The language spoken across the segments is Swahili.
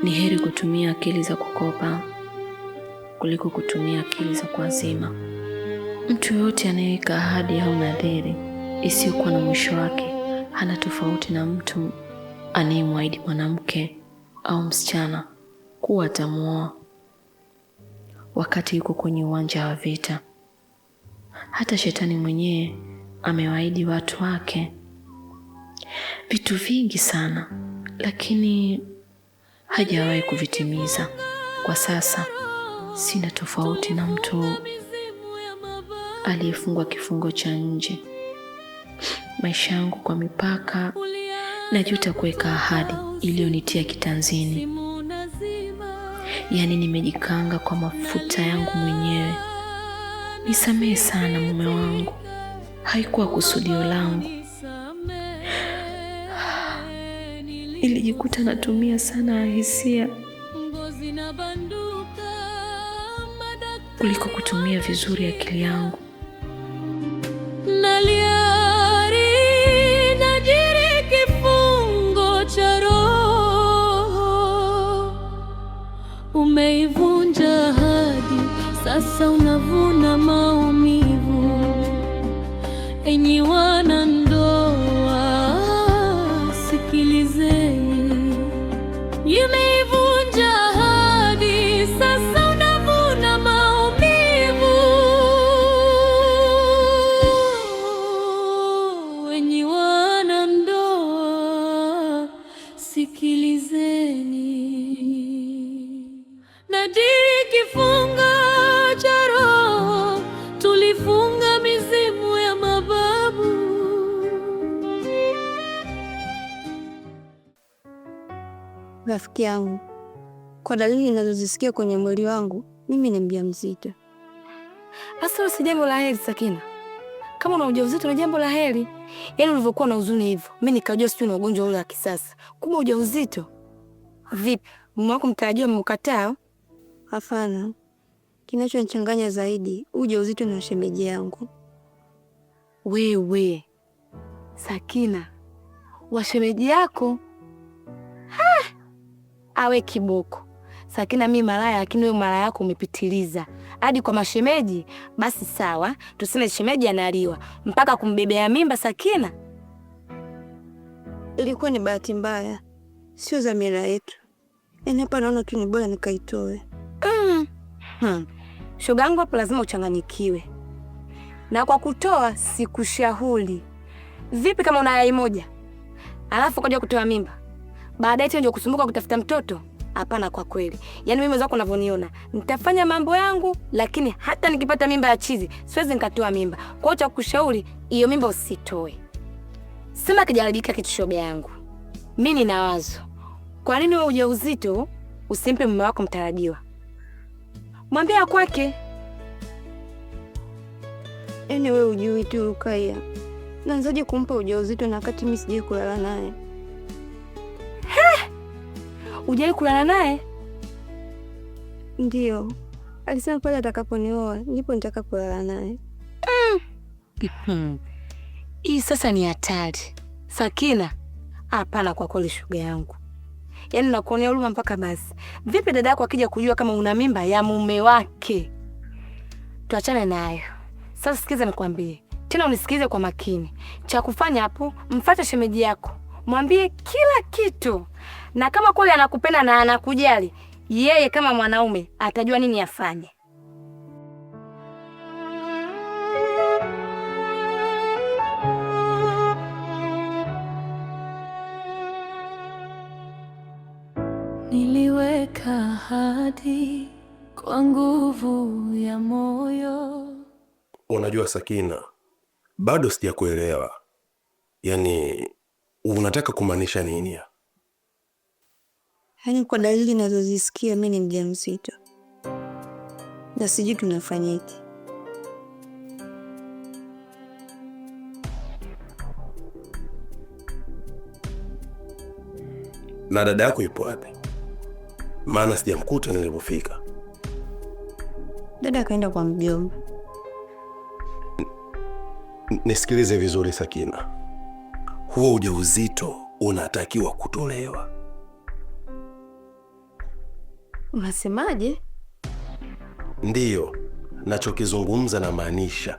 Ni heri kutumia akili za kukopa kuliko kutumia akili za kuazima. Mtu yoyote anayeweka ahadi au nadhiri isiyokuwa na mwisho wake hana tofauti na mtu anayemwahidi mwanamke au msichana kuwa atamuoa wakati yuko kwenye uwanja wa vita. Hata shetani mwenyewe amewaahidi watu wake vitu vingi sana, lakini hajawahi kuvitimiza. Kwa sasa sina tofauti na mtu aliyefungwa kifungo cha nje. Maisha yangu kwa mipaka, najuta kuweka ahadi iliyonitia kitanzini. Yaani nimejikanga kwa mafuta yangu mwenyewe. Nisamehe sana mume wangu, haikuwa kusudio langu. Nilijikuta natumia sana hisia kuliko kutumia vizuri akili yangu. Najiri kifungo cha roho, umeivunja ahadi, sasa unavuna maumivu. Enyi wanandoa, sikilizeni, umeivunja ahadi, sasa unavuna maumivu. Enyi wanandoa, sikilizeni, nadiri kifungo cha roho, tulifunga mizimu ya mababu. Rafiki yangu, kwa dalili ninazozisikia kwenye mwili wangu, mimi ni mjamzito. Hasa si jambo la heri Sakina. Kama una ujauzito ni jambo la heri. Yaani ulivyokuwa na huzuni hivyo, mimi nikajua sio na ugonjwa ule wa kisasa. Kumbe ujauzito. Vipi? Mume wako mtarajiwa mmkataa? Hapana. Kinachonichanganya zaidi, ujauzito na shemeji yangu. Wewe Sakina, wa shemeji yako? Awe kiboko. Sakina, mimi malaya, lakini wewe malaya yako umepitiliza. Hadi kwa mashemeji, basi sawa, tuseme shemeji analiwa mpaka kumbebea mimba Sakina. Ilikuwa ni bahati mbaya, sio dhamira yetu. Hapa naona tu ni bora nikaitoe. Shoga yangu, hapo lazima uchanganyikiwe. Na kwa kutoa sikushauri. Vipi kama una yai moja, alafu kaja kutoa mimba, baadaye tena ndio kusumbuka kutafuta mtoto? Hapana, kwa kweli. Yaani mimi wenzako unavyoniona, nitafanya mambo yangu, lakini hata nikipata mimba ya chizi, siwezi nikatoa mimba. Kwa hiyo cha kushauri, hiyo mimba usitoe. Sema kijaribika kitu, shoga yangu. Mimi nina wazo. Kwa nini wewe ujauzito usimpe mume wako mtarajiwa? Mwambie kwake. Yaani wewe ujui tu Rukaiya. Naanzaje kumpa ujauzito na wakati mimi sijai kulala naye? Hujai kulala naye? Ndio. Alisema pale atakaponioa ndipo nitakapolala naye. Hii sasa ni hatari. Sakina, hapana kwa kweli shoga yangu. Yaani nakuonea huruma mpaka basi. Vipi dada yako akija kujua kama una mimba ya mume wake? Tuachane nayo. Sasa sikiza nikwambie. Tena unisikize kwa makini. Cha kufanya hapo, mfuate shemeji yako. Mwambie kila kitu. Na kama kweli anakupenda na anakujali, yeye kama mwanaume atajua nini afanye. Niliweka ahadi kwa nguvu ya moyo. Unajua Sakina, bado sijakuelewa. Yaani unataka kumaanisha nini? Yaani kwa dalili ninazozisikia mimi ni mjamzito. Na sijui tunafanyaje. Na dada yako yupo wapi? Maana sijamkuta nilipofika. Dada kaenda kwa mjomba. Nisikilize vizuri Sakina. Huo ujauzito unatakiwa kutolewa. Unasemaje? Ndiyo, nachokizungumza na maanisha.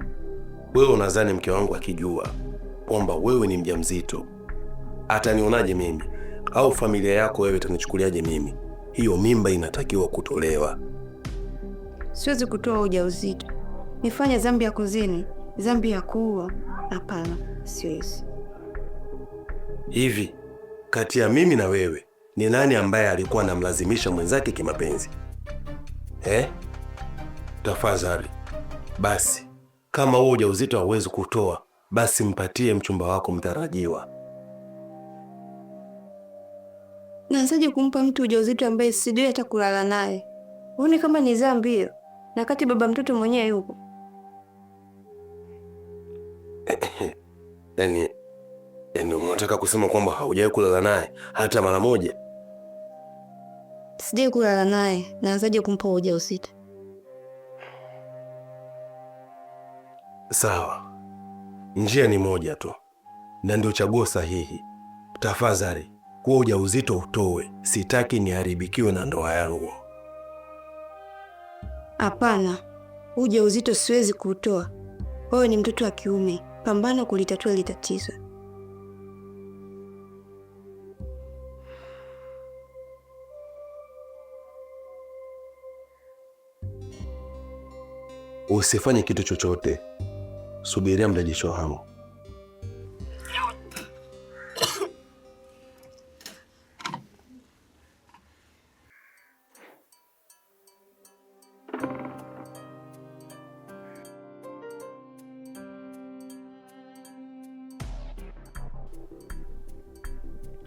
Wewe unadhani mke wangu akijua kwamba wewe ni mjamzito atanionaje mimi? Au familia yako wewe itanichukuliaje mimi? Hiyo mimba inatakiwa kutolewa. Siwezi kutoa ujauzito. Nifanye dhambi ya kuzini, dhambi ya kuua? Hapana, siwezi. Hivi kati ya mimi na wewe ni nani ambaye alikuwa anamlazimisha mwenzake kimapenzi? Tafadhali basi, kama wewe ujauzito hauwezi kutoa, basi mpatie mchumba wako mtarajiwa. Naanzaje kumpa mtu ujauzito ambaye sijui hata kulala naye? Uone kama ni dhambi hiyo, na kati baba mtoto mwenyewe yupo. Yaani unataka kusema kwamba haujawahi kulala naye hata mara moja? Sijai kulala naye, naanzaje kumpa ujauzito? Sawa, njia ni moja tu na ndio chaguo sahihi. Tafadhali kuwa ujauzito utowe, sitaki niharibikiwe na ndoa yangu. Hapana, ujauzito siwezi kuutoa. Wewe ni mtoto wa kiume, pambana kulitatua ile tatizo. Usifanye kitu chochote, subiria mrejesho wangu.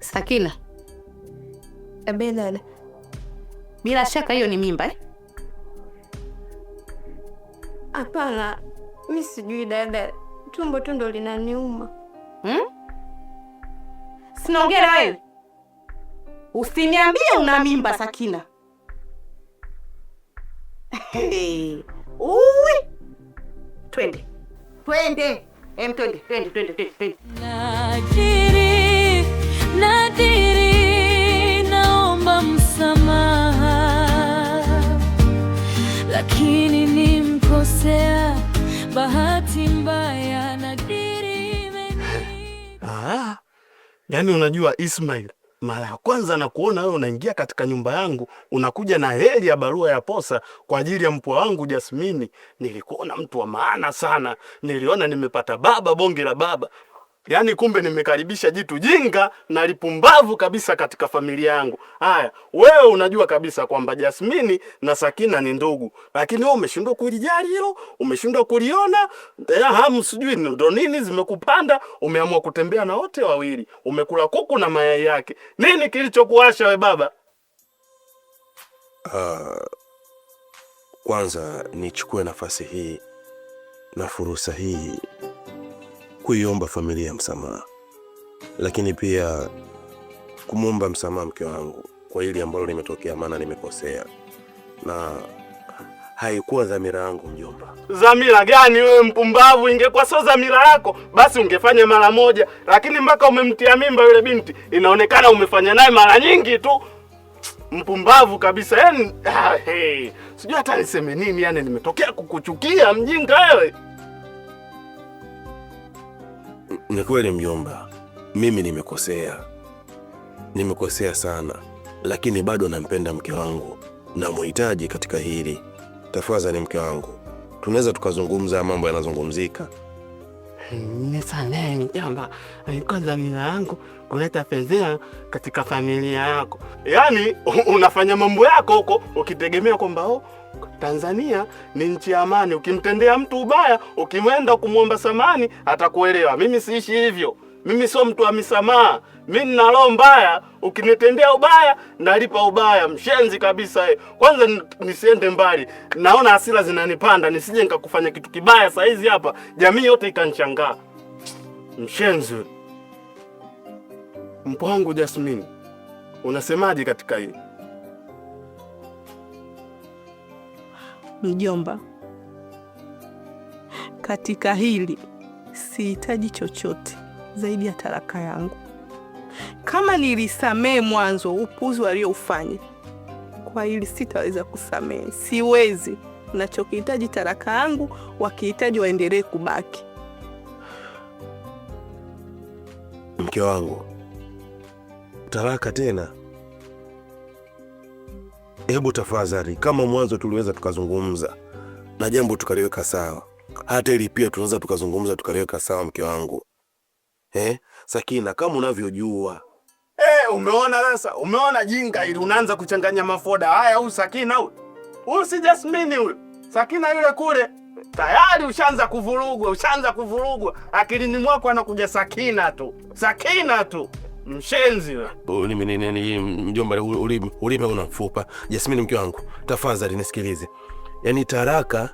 Sakina. Dada. Bila shaka hiyo ni mimba eh? Hapana, mimi sijui dada. Tumbo tu ndo linaniuma. Sinaongea na wewe. Usiniambie una mimba Sakina. Uwi. Twende. Twende. Twende. Nadiri, naomba msamaha, lakini nimkosea, bahati mbaya. Nadiri yaani unajua Ismail, mara ya kwanza na kuona wewe unaingia katika nyumba yangu, unakuja na heli ya barua ya posa kwa ajili ya mpwa wangu Jasmini, nilikuona mtu wa maana sana. Niliona nimepata baba, bonge la baba. Yaani kumbe nimekaribisha jitu jinga na lipumbavu kabisa katika familia yangu. Haya, wewe unajua kabisa kwamba Jasmini na Sakina ni ndugu, lakini wewe umeshindwa kulijali hilo, umeshindwa kuliona. Hamu sijui ndo nini zimekupanda, umeamua kutembea na wote wawili, umekula kuku na mayai yake. Nini kilichokuasha we baba? Kwanza nichukue nafasi hii na fursa hii kuiomba familia msamaha, lakini pia kumwomba msamaha mke wangu kwa hili ambalo limetokea, maana nimekosea na haikuwa dhamira yangu mjomba. Dhamira gani wewe mpumbavu? Ingekuwa sio dhamira yako basi ungefanya mara moja, lakini mpaka umemtia mimba yule binti inaonekana umefanya naye mara nyingi tu. Mpumbavu kabisa yani. Sijui hata niseme nini, yani nimetokea kukuchukia mjinga wewe. Ni kweli mjomba, mimi nimekosea sana, lakini bado nampenda mke wangu na muhitaji katika hili. Tafadhali mke wangu, tunaweza tukazungumza mambo yanazungumzika. Nisamehe mjomba, haikuwa dhamira yangu kuleta fedheha katika familia yako. Yaani unafanya mambo yako huko ukitegemea kwamba Tanzania ni nchi ya amani. Ukimtendea mtu ubaya, ukimwenda kumwomba samani, atakuelewa. Mimi siishi hivyo. Mimi sio mtu wa misamaha. Mimi nina roho mbaya. Ukinitendea ubaya, nalipa ubaya. Mshenzi kabisa. Kwanza nisiende mbali, naona hasira zinanipanda, nisije nikakufanya kitu kibaya saa hizi hapa jamii yote ikanishangaa. Mshenzi. Mpango Jasmine, unasemaje katika hili? Mjomba, katika hili sihitaji chochote zaidi ya talaka yangu. Kama nilisamee mwanzo upuzi walioufanya kwa hili sitaweza kusamehe, siwezi. Nachokihitaji talaka yangu, wakihitaji waendelee kubaki. Mke wangu, talaka tena? Hebu tafadhali, kama mwanzo tuliweza tukazungumza na jambo tukaliweka sawa, hata ili pia tunaweza tukazungumza tukaliweka sawa, mke wangu. Sakina, kama unavyojua. Umeona sasa? Umeona jinga ili unaanza kuchanganya mafoda haya. Huyu Sakina huyu si Jasmine huyu. Sakina yule kule tayari ushaanza kuvurugwa. Akilini mwako anakuja Sakina tu. Mshenzi wewe. Mjomba, ulime una mfupa. Jasmine, mke wangu, tafadhali nisikilize. Yaani talaka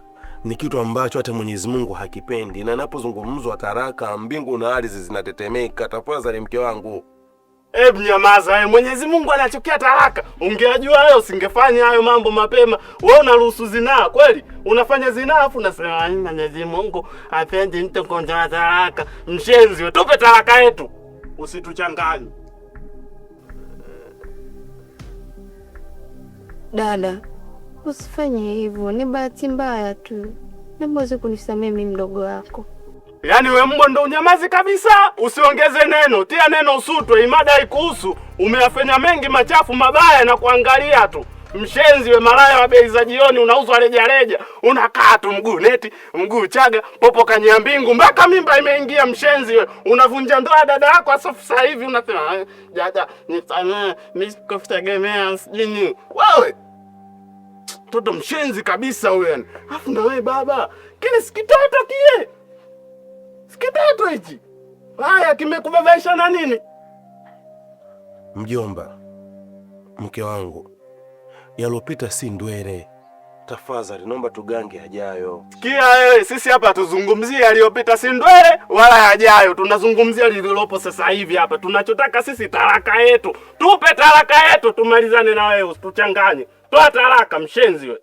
ni kitu ambacho hata Mwenyezi Mungu hakipendi, na ninapozungumzwa talaka mbingu na ardhi zinatetemeka. Tafadhali mke wangu. Nyamaza wewe. Mwenyezi Mungu anachukia talaka. Ungejua wewe usingefanya hayo mambo mapema. Wewe unaruhusu zinaa kweli? Unafanya zinaa afu unasema Mwenyezi Mungu hapendi mtu kuondoa talaka. Mshenzi wewe, tupe talaka yetu. Usituchanganye. Dada, usifanye hivyo, ni bahati mbaya tu. Naomba uweze kunisamehe mimi mdogo wako. Yaani we mbwa ndo unyamazi kabisa, usiongeze neno, tia neno usutwe, imada haikuhusu. Umeyafanya mengi machafu mabaya na kuangalia tu. Mshenzi we, malaya wa bei za jioni, unauzwa reja. Unakaa tu mguu neti, mguu chaga, popo kanya mbingu, mpaka mimba imeingia. Mshenzi we, unavunja ndoa dada yako, asofu sasa hivi unasema dada nisamee, mimi sikutegemea sijini. Wewe toto mshenzi kabisa wewe. Alafu na wewe baba, kile sikitoto kile. Sikitoto hichi. Haya kimekubabaisha na nini? Mjomba, mke wangu, yalopita si ndwele. Tafadhali naomba tugange yajayo. Sikia wewe, sisi hapa tuzungumzie yaliyopita si ndwele wala yajayo. Tunazungumzia lililopo sasa hivi hapa. Tunachotaka sisi talaka yetu. Tupe talaka yetu tumalizane na wewe, usituchanganye. Toa talaka mshenzi wewe.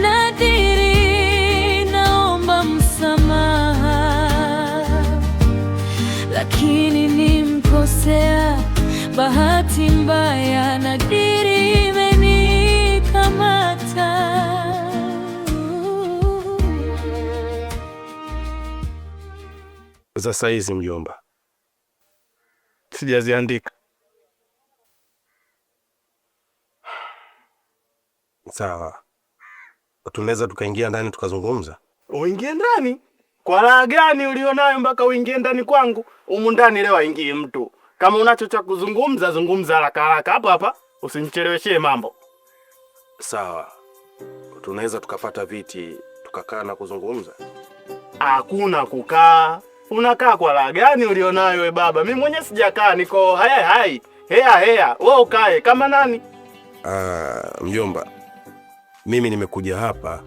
Nadiri, naomba msamaha, lakini nimkosea, bahati mbaya Nadiri imenikamata. Sasa hizi mjomba, sijaziandika. Sawa, tunaweza tukaingia ndani tukazungumza. Uingie ndani? Kwa raha gani ulionayo mpaka uingie ndani kwangu? Humu ndani leo aingie mtu. Kama unacho cha kuzungumza, zungumza haraka hapa. Usinicheleweshie mambo. Sawa, tunaweza tukapata viti tukakaa na kuzungumza. Hakuna kukaa. Unakaa kwa raha gani ulionayo we baba? Mimi mwenyewe sijakaa, niko hai. Hea. Wewe ukae kama nani? Mjomba, mimi nimekuja hapa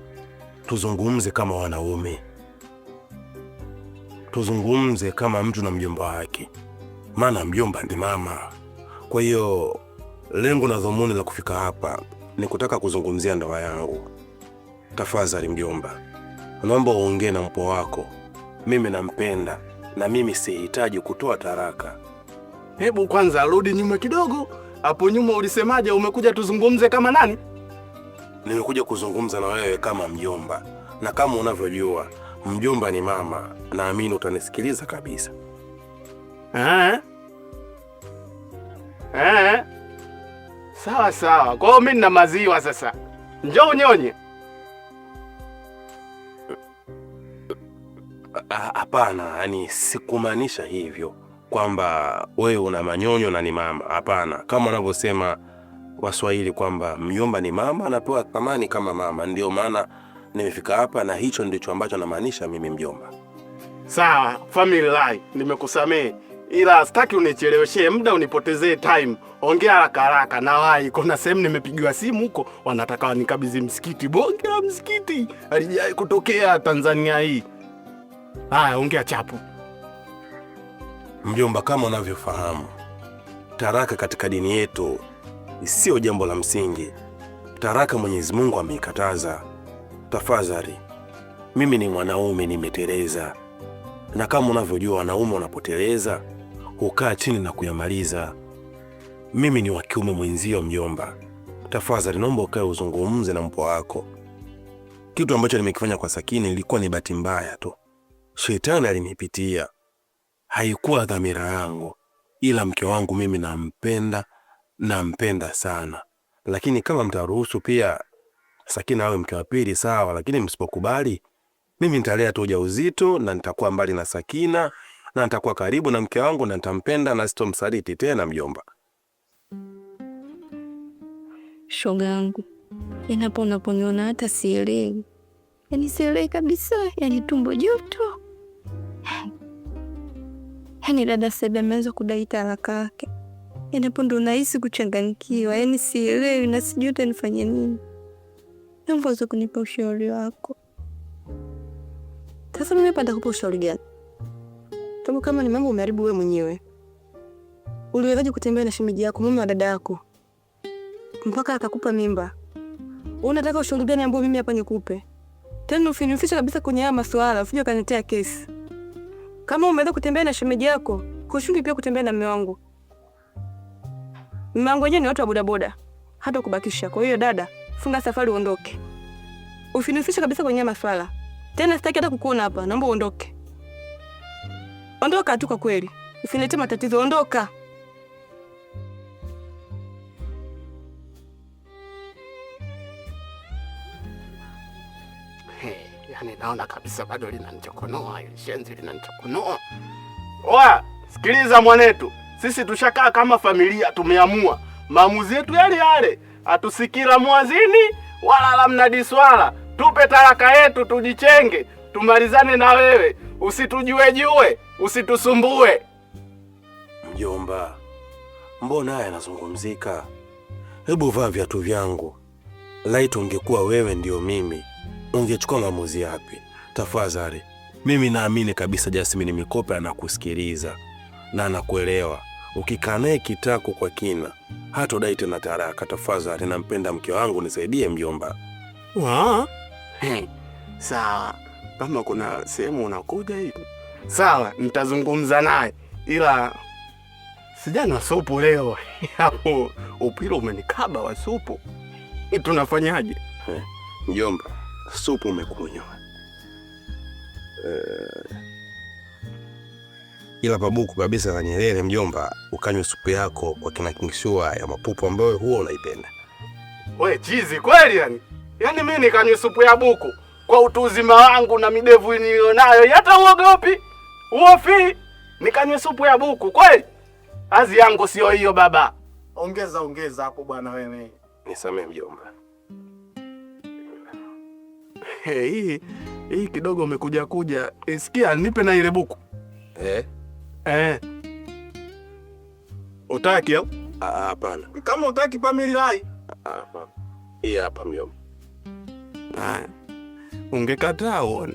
tuzungumze kama wanaume. Tuzungumze kama mtu na mjomba wake. Maana mjomba ndi mama. Kwa hiyo lengo na dhumuni la kufika hapa ni kutaka kuzungumzia ndoa yangu. Tafadhali mjomba, naomba uongee na mpo wako. Mimi nampenda na mimi sihitaji kutoa talaka. Hebu kwanza rudi nyuma kidogo. Hapo nyuma ulisemaje umekuja tuzungumze kama nani? Nimekuja kuzungumza na wewe kama mjomba. Na kama unavyojua, mjomba ni mama. Naamini utanisikiliza kabisa. Sawa. Kwa hiyo mimi nina maziwa sasa. Njoo unyonye. Hapana, yani sikumaanisha hivyo kwamba wewe una manyonyo na ni mama. Hapana, kama wanavyosema Waswahili kwamba mjomba ni mama anapewa thamani kama mama. Ndio maana nimefika hapa na hicho ndicho ambacho namaanisha mimi mjomba. Sawa, family life, nimekusamehe. Ila sitaki unicheleweshe muda, unipotezee time. Ongea haraka na wahi. Kuna sehemu nimepigiwa simu huko, wanataka wanikabidhi msikiti. Bonge la msikiti halijai kutokea Tanzania hii. Haya, ongea chapu. Mjomba, kama unavyofahamu, talaka katika dini yetu sio jambo la msingi. Talaka Mwenyezi Mungu ameikataza. Tafadhali, mimi ni mwanaume, nimeteleza. Na kama unavyojua wanaume wanapoteleza hukaa chini na kuyamaliza. mimi ni wa kiume mwenzio mjomba. Tafadhali naomba ukae uzungumze na mpwa wako. Kitu ambacho nimekifanya kwa Sakina ilikuwa ni bahati mbaya tu. Shetani alinipitia. Haikuwa dhamira yangu. Ila mke wangu mimi nampenda sana. Lakini kama mtaruhusu pia Sakina awe mke wa pili sawa, lakini msipokubali mimi nitalea tu ujauzito na nitakuwa mbali na Sakina na nitakuwa karibu na mke wangu na nitampenda na sitomsaliti tena mjomba. Shoga yangu, hapo unaponiona hata sielewi. Yaani sielewi kabisa, yaani tumbo joto. Yaani dada Saida ameanza kudai talaka yake. Yaani hapo ndo nahisi kuchanganyikiwa, yaani sielewi na sijui hata nifanye nini. Naomba uweze kunipa ushauri wako. Sasa mimi hapa nitakupa ushauri gani? Sababu kama ni mambo umeharibu wewe mwenyewe. Uliwezaje kutembea na shemeji yako, mume wa dada yako, mpaka akakupa mimba? Unataka ushauri gani ambao mimi hapa nikupe? Tena ufinifisha kabisa kwenye haya masuala, usije kanitea kesi. Kama umeweza kutembea na shemeji yako, kushungi pia kutembea na mume wangu. Mume wangu wenyewe ni watu wa bodaboda, hata kubakisha. Kwa hiyo dada, funga safari uondoke. Ufinifisha kabisa kwenye haya masuala. Tena sitaki hata kukuona hapa, naomba uondoke. Ondoka tu kwa kweli. Usinilete matatizo, ondoka. Yaani naona kabisa bado linanichokonoa, hili shenzi linanichokonoa. Oya, sikiliza mwanetu. Sisi tushakaa kama familia, tumeamua maamuzi yetu yale yale. Hatusikila mwazini wala la mnadiswala. Tupe talaka yetu tujichenge, tumalizane na wewe. Usitujue, usitusumbue. Mjomba, mbona haya yanazungumzika? Hebu vaa viatu vyangu. Laiti ungekuwa wewe ndio mimi, ungechukua maamuzi yapi? Tafadhali. Mimi naamini kabisa Jasmine Mikope anakusikiliza na anakuelewa. Ukikaa naye kitako kwa kina, hatodai tena talaka. Tafadhali, nampenda mke wangu, nisaidie mjomba. Sawa. Kama kuna sehemu unakuja hivi, sawa, nitazungumza naye. Ila sijana supu leo. Hapo upilo umenikaba wa supu. Tunafanyaje? Mjomba, supu umekunywa. Ila pabuku kabisa na Nyerere mjomba, ukanywe supu yako kwa kina Kingshua ya mapupu ambayo huwa unaipenda. We chizi kweli yani? Yaani mimi nikanywe supu ya buku kwa utu uzima wangu na midevu nilionayo, hata uogopi? Uofi? Nikanywe supu ya buku kweli? Kazi yangu sio hiyo baba. Ongeza hapo bwana wewe. Nisamee mjomba. Hii kidogo umekuja. Sikia, nipe na ile buku. Utaki au? Hapana. Kama utaki pamili lai. Hapana. Hii hapa mjomba. Ungekataa uone.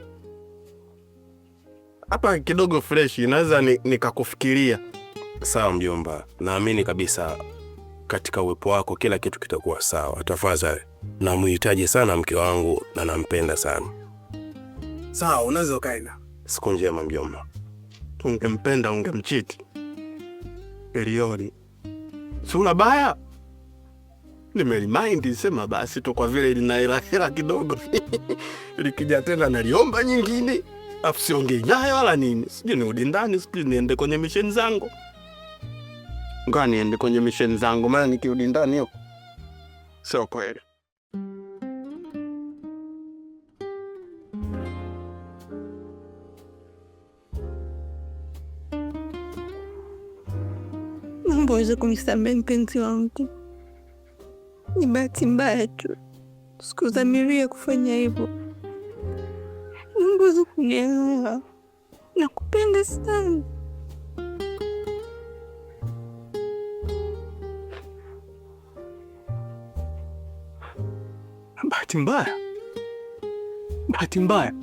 Hapa kidogo fresh, inaweza nikakufikiria. Sawa mjomba. Naamini kabisa katika uwepo wako kila kitu kitakuwa sawa. Tafadhali. Namuhitaji sana mke wangu na nampenda sana. Sawa, unaweza ukaenda. Siku njema mjomba. Ungempenda ungemchiti. Elioni. Sura baya. Nimerimind sema basi tu kwa vile lina hela kidogo. Likija tena naliomba nyingine. Afu siongei naye wala nini. Sije niudi ndani, sije niende kwenye mission zangu. Ngoja niende kwenye mission zangu, maana nikirudi ndani huko sio kweli. Naomba uweze kunisamehe mpenzi wangu. Ni bahati mbaya tu. Sikudhamiria kufanya hivyo. Naomba uweze kunielewa. Nakupenda sana. Bahati mbaya? Bahati mbaya?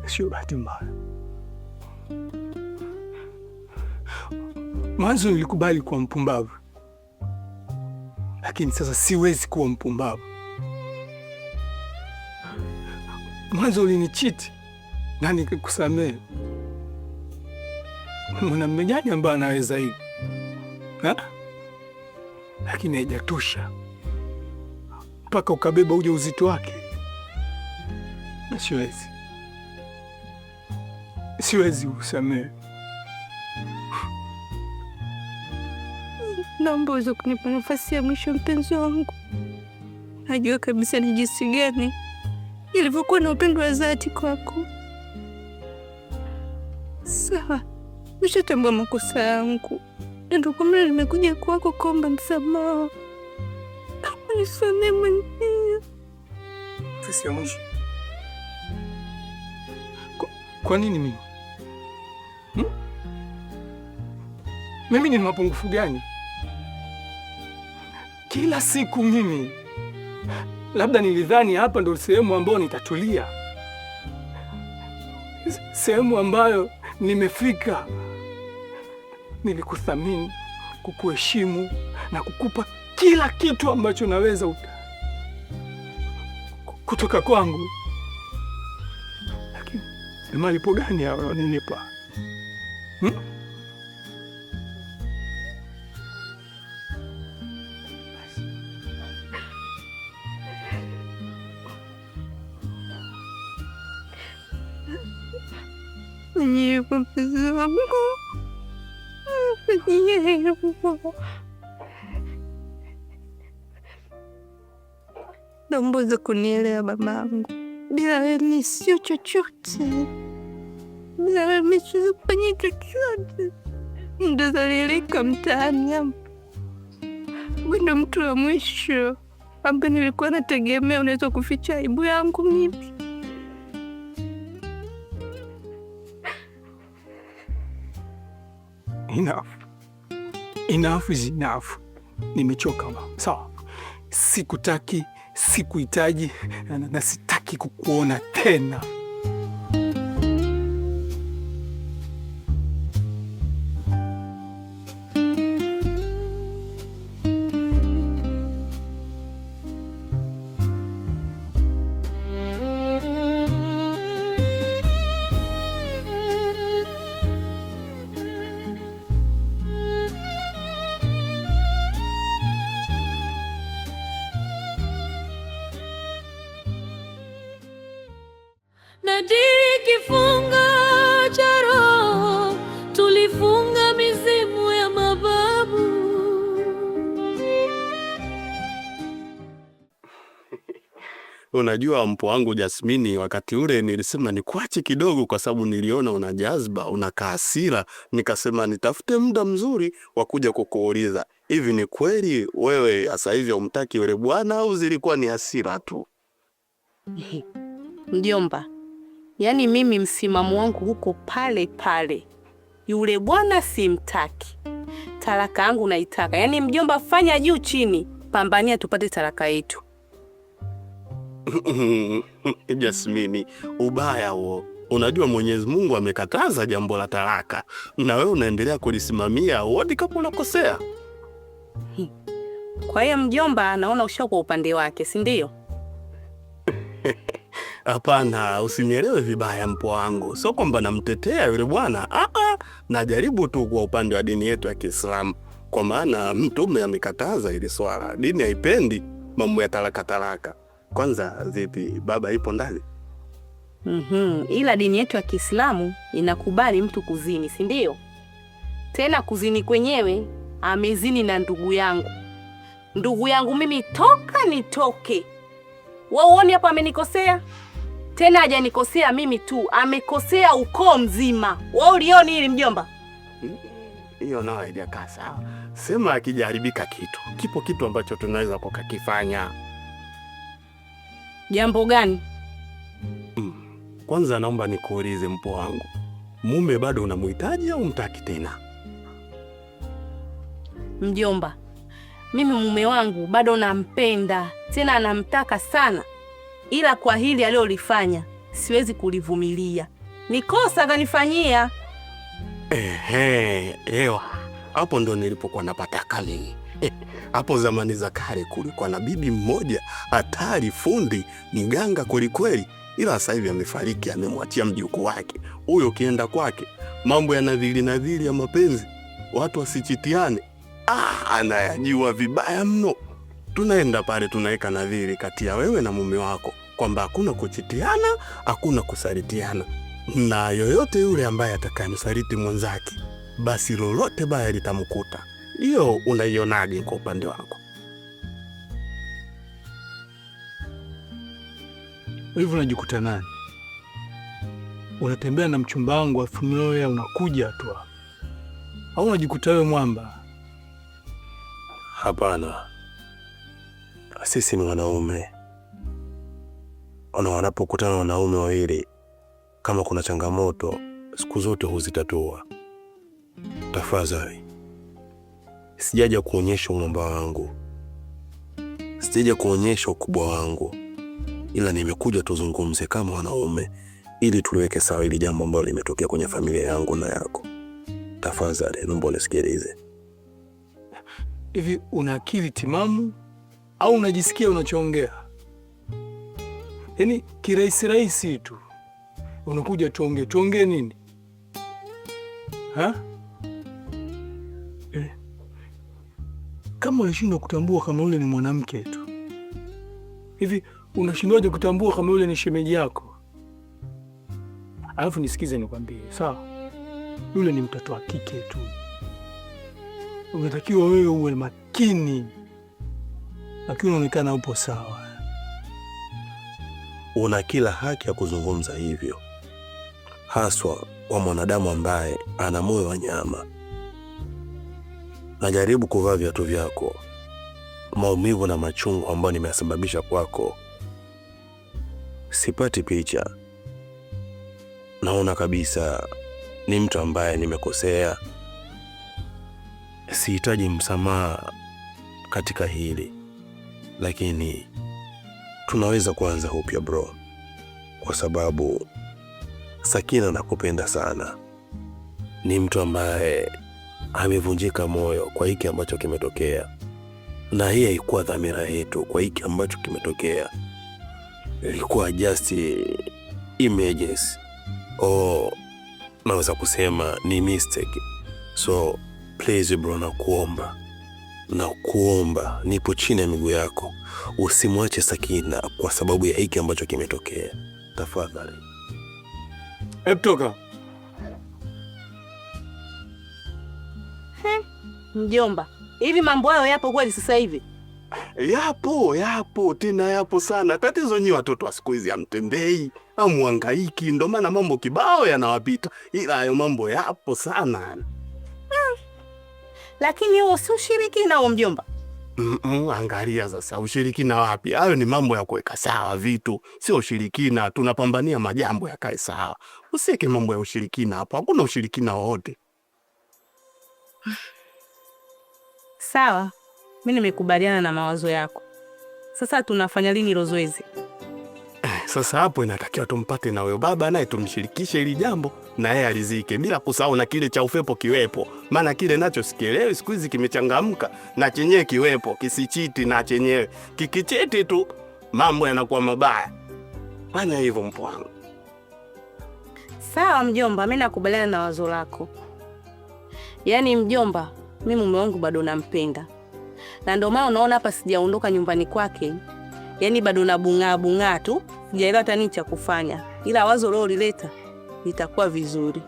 Sio bahati mbaya. Mwanzo nilikubali kuwa mpumbavu, lakini sasa siwezi kuwa mpumbavu. Mwanzo ulinichiti na nikakusamehe. mwanamume gani ambaye anaweza hivi? Lakini haijatosha mpaka ukabeba ujauzito wake. Na siwezi usamehe. Naomba uweze kunipa nafasi ya mwisho, mpenzi wangu. Najua kabisa ni jinsi gani ilivyokuwa na upendo wa dhati kwako. Sawa, nishatambua makosa yangu, ndio kwa maana nimekuja kwako kuomba msamaha. Nisamehe mwenyewe. Nafasi ya mwisho? Kwa nini mimi? Mimi nina mapungufu gani? Kila siku mimi, labda nilidhani hapa ndo sehemu ambayo nitatulia, sehemu ambayo nimefika. Nilikuthamini, kukuheshimu na kukupa kila kitu ambacho naweza kutoka kwangu, lakini ni malipo gani hayo unanipa? Mpenzi wangu, naomba uweze kunielewa babangu. Bila wewe sio chochote, bila wewe siwezi kufanya chochote. Ndazalilika mtaani hapa. Wewe ndo mtu wa mwisho ambaye nilikuwa nategemea unaweza kuficha aibu yangu mimi. Enough is enough. Nimechoka mama. Sawa. Sikutaki, sikuhitaji na sitaki kukuona tena. Nadiri kifunga cha roho, tulifunga mizimu ya mababu. Unajua mpo wangu Jasmini, wakati ule nilisema nikuache kidogo kwa sababu niliona una jazba, una hasira. Nikasema nitafute muda mzuri wa kuja kukuuliza, hivi ni kweli wewe sasa hivi humtaki yule bwana au zilikuwa ni hasira tu? Mjomba, yaani mimi msimamo wangu huko pale pale. Yule bwana simtaki. Talaka yangu naitaka. Yaani mjomba, fanya juu chini, pambania tupate talaka yetu. Jasmini, ubaya huo. Unajua Mwenyezi Mungu amekataza jambo la talaka, na wewe unaendelea kulisimamia, hadi kama unakosea. Kwa hiyo mjomba anaona usha kwa upande wake, si ndio? Hapana, usinielewe vibaya mpo wangu. Sio kwamba namtetea yule bwana. Najaribu tu kwa upande wa dini yetu ya Kiislamu. Kwa maana Mtume amekataza ile swala. Dini haipendi mambo ya talaka. Kwanza vipi, baba ipo ndani? Ila dini yetu ya Kiislamu inakubali mtu kuzini, si ndio? Tena kuzini kwenyewe amezini na ndugu yangu. Ndugu yangu mimi toka nitoke. Wewe uone hapa amenikosea? Tena hajanikosea mimi tu, amekosea ukoo mzima. Wewe ulioni hili mjomba? Hiyo nayo haijakaa sawa. Sema akijaribika kitu, kipo kitu ambacho tunaweza kukifanya. Jambo gani? Kwanza naomba nikuulize mpo wangu, mume bado unamhitaji au mtaki tena? Mjomba, mimi mume wangu bado nampenda, tena namtaka sana. Ila kwa hili alilolifanya siwezi kulivumilia. Ni kosa kanifanyia. Ewa. Hapo ndo nilipokuwa napata kali. Hapo zamani za kale kulikuwa na bibi mmoja hatari, fundi, mganga kweli kweli. ila sasa hivi amefariki, amemwachia mjukuu wake. Huyo ukienda kwake, mambo ya nadhiri ya mapenzi, watu wasichitiane, anayajua vibaya mno. Tunaenda pale tunaweka nadhiri kati ya wewe na mume wako kwamba hakuna kuchitiana, hakuna kusalitiana, na yoyote yule ambaye atakayemsaliti mwenzake, basi lolote baya litamkuta. Hiyo unaionaje kwa upande wako? Hivyo unajikuta nani? Unatembea na mchumba wangu afu wewe unakuja tu. Au unajikuta wewe mwamba? Hapana. Sisi ni wanaume. Wanapokutana wanaume wawili, kama kuna changamoto, siku zote huzitatua. Tafadhali. Sijaja kuonyesha mwamba wangu. Sijaja kuonyesha ukubwa wangu. Ila nimekuja tuzungumze kama wanaume ili tuliweke sawa ili jambo ambalo limetokea kwenye familia yangu na yako. Tafadhali, naomba unisikilize. Hivi una akili timamu au unajisikia unachoongea? Yaani kirahisi tu. Unakuja tuongee nini? Ha? Kama unashindwa kutambua kama yule ni mwanamke tu. Hivi unashindwaje kutambua kama yule ni shemeji yako? Alafu nisikize nikwambie, sawa? Yule ni mtoto wa kike tu. Unatakiwa wewe uwe makini. Lakini unaonekana upo sawa. Una kila haki ya kuzungumza hivyo, haswa kwa mwanadamu ambaye ana moyo wa nyama. Najaribu kuvaa viatu vyako. Maumivu na machungu ambayo nimesababisha kwako, sipati picha. Naona kabisa ni mtu ambaye nimekosea. Sihitaji msamaha katika hili, lakini tunaweza kuanza upya bro, kwa sababu Sakina nakupenda sana. Ni mtu ambaye amevunjika moyo kwa hiki ambacho kimetokea, na hii haikuwa dhamira yetu. Kwa hiki ambacho kimetokea ilikuwa just emergency, naweza kusema ni mistake. So please bro, nakuomba, nipo chini ya miguu yako, usimwache Sakina kwa sababu ya hiki ambacho kimetokea. Tafadhali. Toka. Mjomba, hivi mambo hayo yapo kweli sasa hivi? Yapo tena, yapo sana. Tatizo nyi watoto wa siku hizi hamtembei, hamuhangaiki, ndio maana mambo kibao yanawapita, ila hayo mambo yapo sana. Lakini huo si ushirikina huo mjomba. Angalia sasa, ushirikina wapi? Hayo ni mambo ya kuweka sawa vitu, sio ushirikina. Tunapambania majambo yakae sawa. Usiweke mambo ya ushirikina hapo, hakuna ushirikina wowote. Sawa, mimi nimekubaliana na mawazo yako. Sasa tunafanya lini hilo zoezi? Sasa hapo inatakiwa tumpate na wewe baba, naye tumshirikishe hili jambo na yeye alizike, bila kusahau na kile cha upepo kiwepo. Maana kile nacho sikielewi siku hizi kimechangamka, na chenyewe kiwepo, kisichiti na chenyewe. Kikichiti tu mambo yanakuwa mabaya. Fanya hivyo mpo wangu. Sawa mjomba, mimi nakubaliana na wazo lako. Yaani mjomba, mimi mume wangu bado nampenda. Na ndio maana unaona hapa sijaondoka nyumbani kwake. Yaani bado nabung'aa tu, sijaelewa hata nini cha kufanya. Ila wazo leo lileta litakuwa vizuri.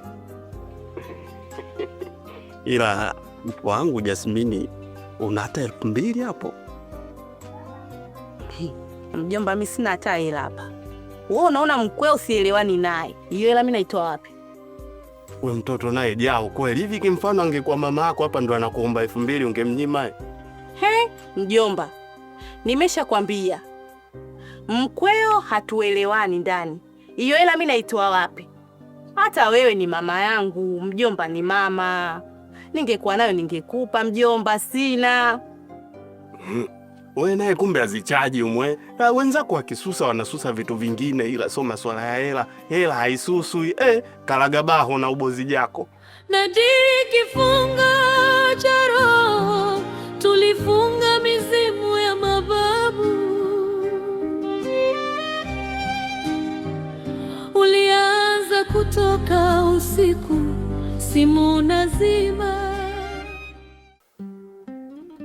Ila mpo wangu Jasmine, una hata 2,000 hapo? Mjomba, mimi sina hata hela hapa. Wewe unaona mkweo sielewani naye. Hiyo hela mimi naitoa wapi? Wewe mtoto naye jao kweli. Hivi kimfano angekuwa mama yako hapa ndo anakuomba 2,000 ungemnyima? Mjomba, nimeshakwambia mkweo hatuelewani ndani. Hiyo hela mimi naitoa wapi? Hata wewe ni mama yangu, mjomba ni mama. Ningekuwa nayo ningekupa mjomba, sina. Wewe naye kumbe azichaji umwe. Wenzako wakisusa wanasusa vitu vingine, ila sio masuala ya hela. Hela haisusui. Kalagabaho na ubozi jako. Nadiri kifunga cha roho, tulifunga mizimu ya mababu.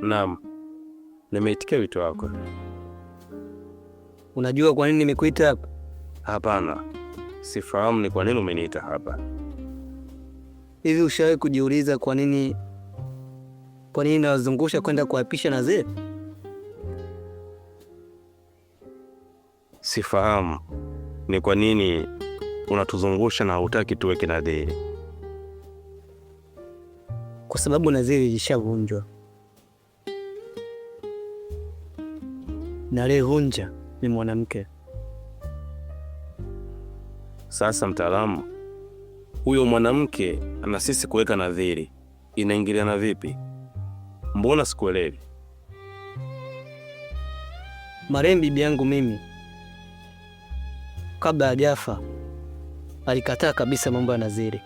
Naam, nimeitikia wito wako. Unajua kwa nini nimekuita hapa? Hapana, sifahamu ni kwa nini umeniita hapa. Hivi ushawahi kujiuliza kwa nini nawazungusha kwenda kuapisha Nadhiri? Sifahamu ni kwa nini unatuzungusha na hutaki tuweke nadhiri. Kwa sababu nadhiri ilishavunjwa, na aliyevunja ni mwanamke. Sasa mtaalamu, huyo mwanamke ana sisi kuweka nadhiri, inaingiliana vipi? Mbona sikuelewi? Marehemu bibi yangu mimi kabla hajafa alikataa kabisa mambo ya nadhiri,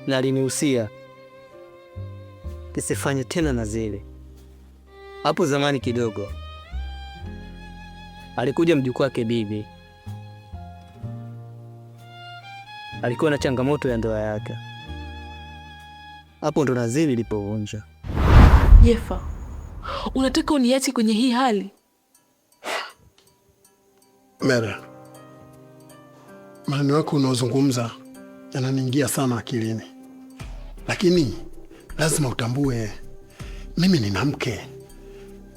na alinihusia nisifanye tena nadhiri. Hapo zamani kidogo alikuja mjukuu wake bibi, alikuwa na changamoto ya ndoa yake. Hapo ndo nadhiri ilipovunja. Jefa, unataka uniache kwenye hii hali? Mere, maneno yako unaozungumza yananiingia sana akilini, lakini lazima utambue mimi nina mke,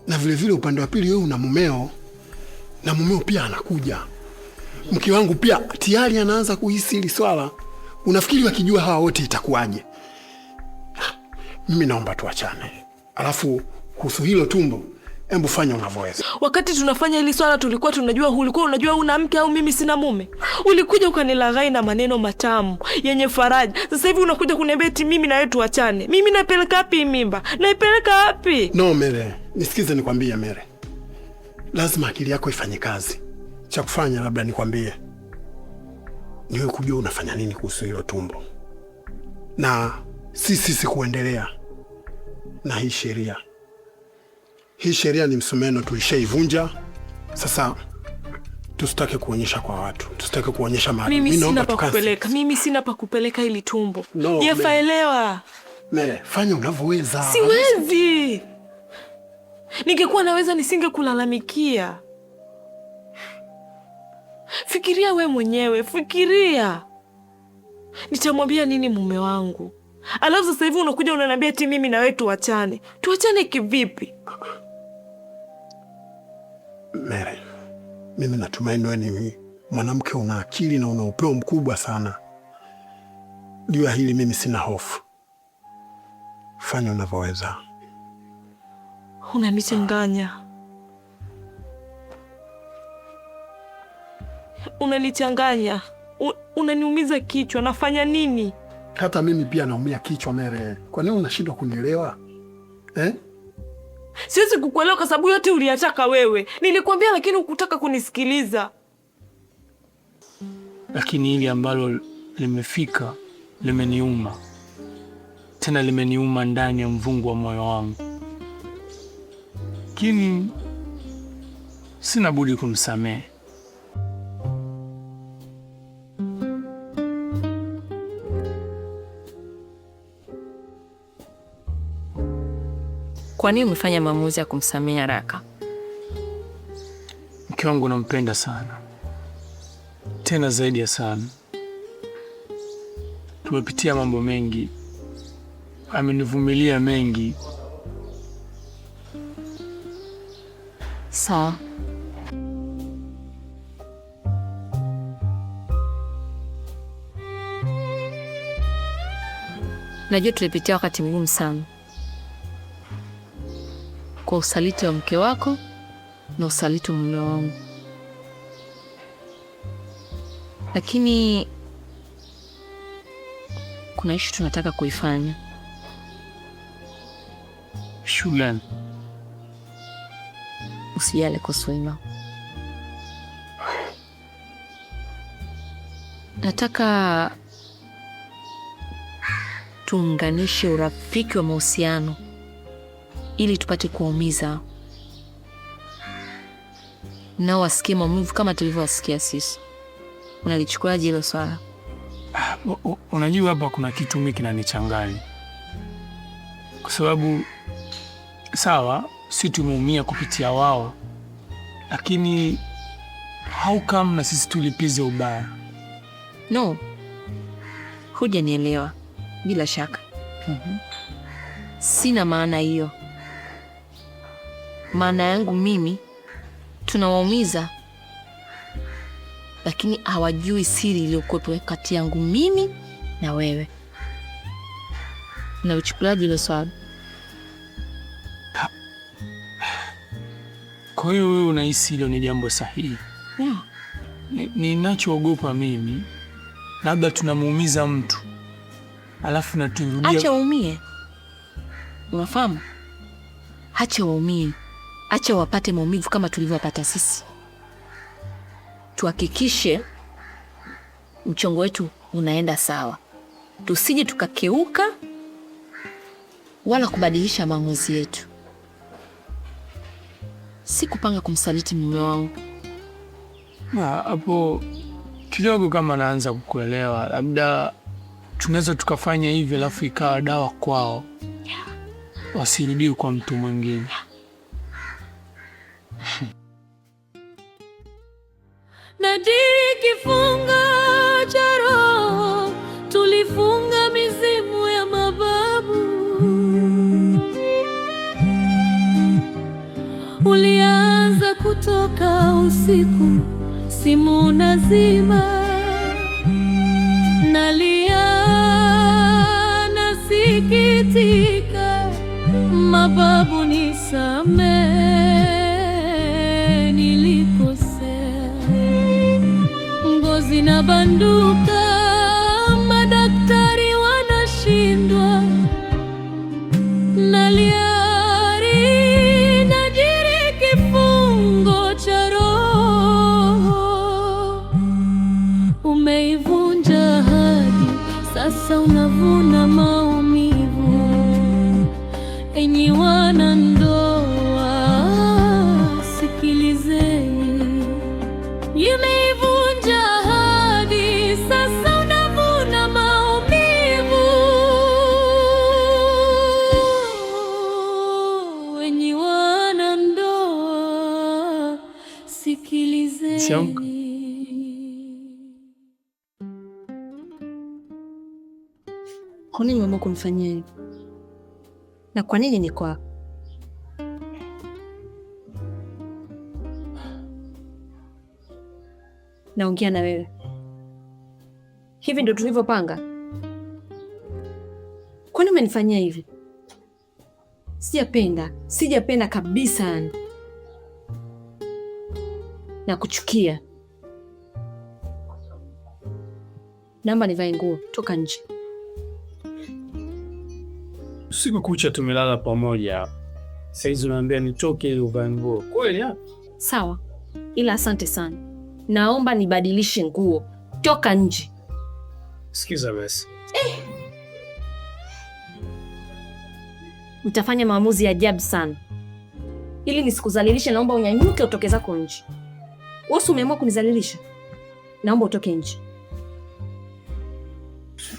na vilevile upande wa pili wewe una mumeo, na mumeo pia anakuja. Mke wangu pia tayari anaanza kuhisi hili swala. Unafikiri wakijua hawa wote itakuwaje? Mimi naomba tuachane. Alafu kuhusu hilo tumbo, hebu fanya unavyoweza. Wakati tunafanya hili swala tulikuwa tunajua, ulikuwa unajua una mke au mimi sina mume? Ulikuja ukanilaghai na maneno matamu yenye faraja. Sasa hivi unakuja kuniambia eti mimi na wewe tuachane. Mimi napeleka wapi mimba? Naipeleka wapi? No Mere, nisikize nikwambie Mere. Lazima akili yako ifanye kazi. Cha kufanya labda nikwambie, niwe kujua unafanya nini kuhusu hilo tumbo. Na sisi kuendelea na hii sheria. Hii sheria ni msumeno, tulishaivunja. Sasa tusitake kuonyesha kwa watu, tusitake kuonyesha mahali. Mimi sina pa kupeleka hili tumbo. No, Jefa, elewa. Mere, fanya unavyoweza. Siwezi. Ningekuwa naweza nisingekulalamikia. Fikiria we mwenyewe, fikiria. Nitamwambia nini mume wangu? Alafu sasa hivi unakuja unaniambia eti mimi na wewe tuachane. Tuachane kivipi? Mere, mimi natumaini wewe ni mwanamke una akili na una upeo mkubwa sana. Juu ya hili mimi sina hofu. Fanya unavyoweza. Unanichanganya. Unanichanganya. Unaniumiza kichwa. Nafanya nini? Hata mimi pia naumia kichwa Mere. Kwa nini unashindwa kunielewa? Siwezi kukuelewa kwa sababu yote uliyataka wewe. Nilikwambia lakini hukutaka kunisikiliza. Lakini hili ambalo limefika limeniuma. Tena limeniuma ndani ya mvungu wa moyo wangu. Lakini sina budi kumsamehe. Kwa nini umefanya maamuzi ya kumsamehe haraka? Mke wangu nampenda sana, tena zaidi ya sana. Tumepitia mambo mengi, amenivumilia mengi. Sawa. Najua tulipitia wakati mgumu sana, kwa usaliti wa mke wako na usaliti wa mume wangu, lakini kuna ishu tunataka kuifanya. Shuleni. Usijali Kuswima. Nataka tuunganishe urafiki wa mahusiano ili tupate kuumiza nao wasikie maumivu kama tulivyowasikia sisi. Unalichukuaje hilo swala? Unajua hapa kuna kitu mimi kinanichanganya, kwa sababu sawa, si tumeumia kupitia wao, lakini how come na sisi tulipize ubaya? No, hujanielewa bila shaka. Sina maana hiyo. Maana yangu mimi, tunawaumiza, lakini hawajui siri iliyokuwepo kati yangu mimi na wewe. Na uchukuliaje hilo swali? Kwa hiyo wewe unahisi hilo ni jambo sahihi? Yeah. Ninachoogopa mimi, labda tunamuumiza mtu alafu na turudia. Acha waumie, unafahamu? Acha waumie, acha wapate maumivu kama tulivyopata sisi. Tuhakikishe mchongo wetu unaenda sawa, tusije tukakeuka wala kubadilisha maamuzi yetu. Si kupanga kumsaliti mume wangu. Hapo kidogo kama naanza kukuelewa, labda tunaweza tukafanya hivi alafu ikawa dawa kwao, wasirudie kwa mtu mwingine. Nadiri kifunga cha roho, tulifunga mizimu ya mababu. Ulianza kutoka usiku, simu nazima, nalia nasikitika, mababu nisamehe, nilikosea. Ngozi na banduka, madaktari wanashindwa, nalia sasa unavuna maumivu. Enyi wanandoa, sikilizeni, imeivunja ahadi, sasa unavuna maumivu. Enyi wanandoa, sikilizeni. Kwa nini mama kunifanyia hivi? Na kwa nini niko hapa? Naongea na wewe. Hivi ndio tulivyopanga? Kwa nini umenifanyia hivi? Sijapenda kabisa. Na kuchukia. Naomba nivae nguo, toka nje. Siku kucha tumelala pamoja. Saizi unaambia nitoke ili uvae nguo. Kweli hapa? Sawa. Ila asante sana. Naomba nibadilishe nguo. Toka nje. Sikiza basi. Utafanya maamuzi ya ajabu sana. Ili nisikuzalilishe, naomba unyanyuke utoke zako nje. Wewe umeamua kunizalilisha. Naomba utoke nje.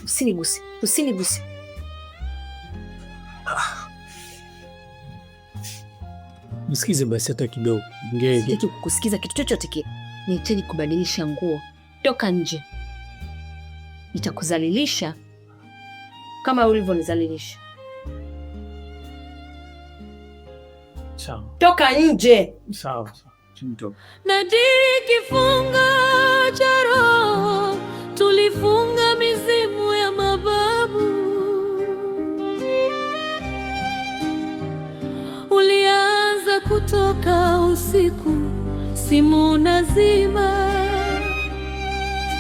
Usiniguse. Msikize basi hata kidogo. Sitaki kukusikiza kitu chochote kile. Nihitaji kubadilisha nguo. Toka nje. Nitakuzalilisha kama ulivyonizalilisha. Sawa. Toka nje. Sawa. Nadiri kifunga cha roho, tulifunga mizimu ya mababu. Ulianza kutoka usiku, simu nazima,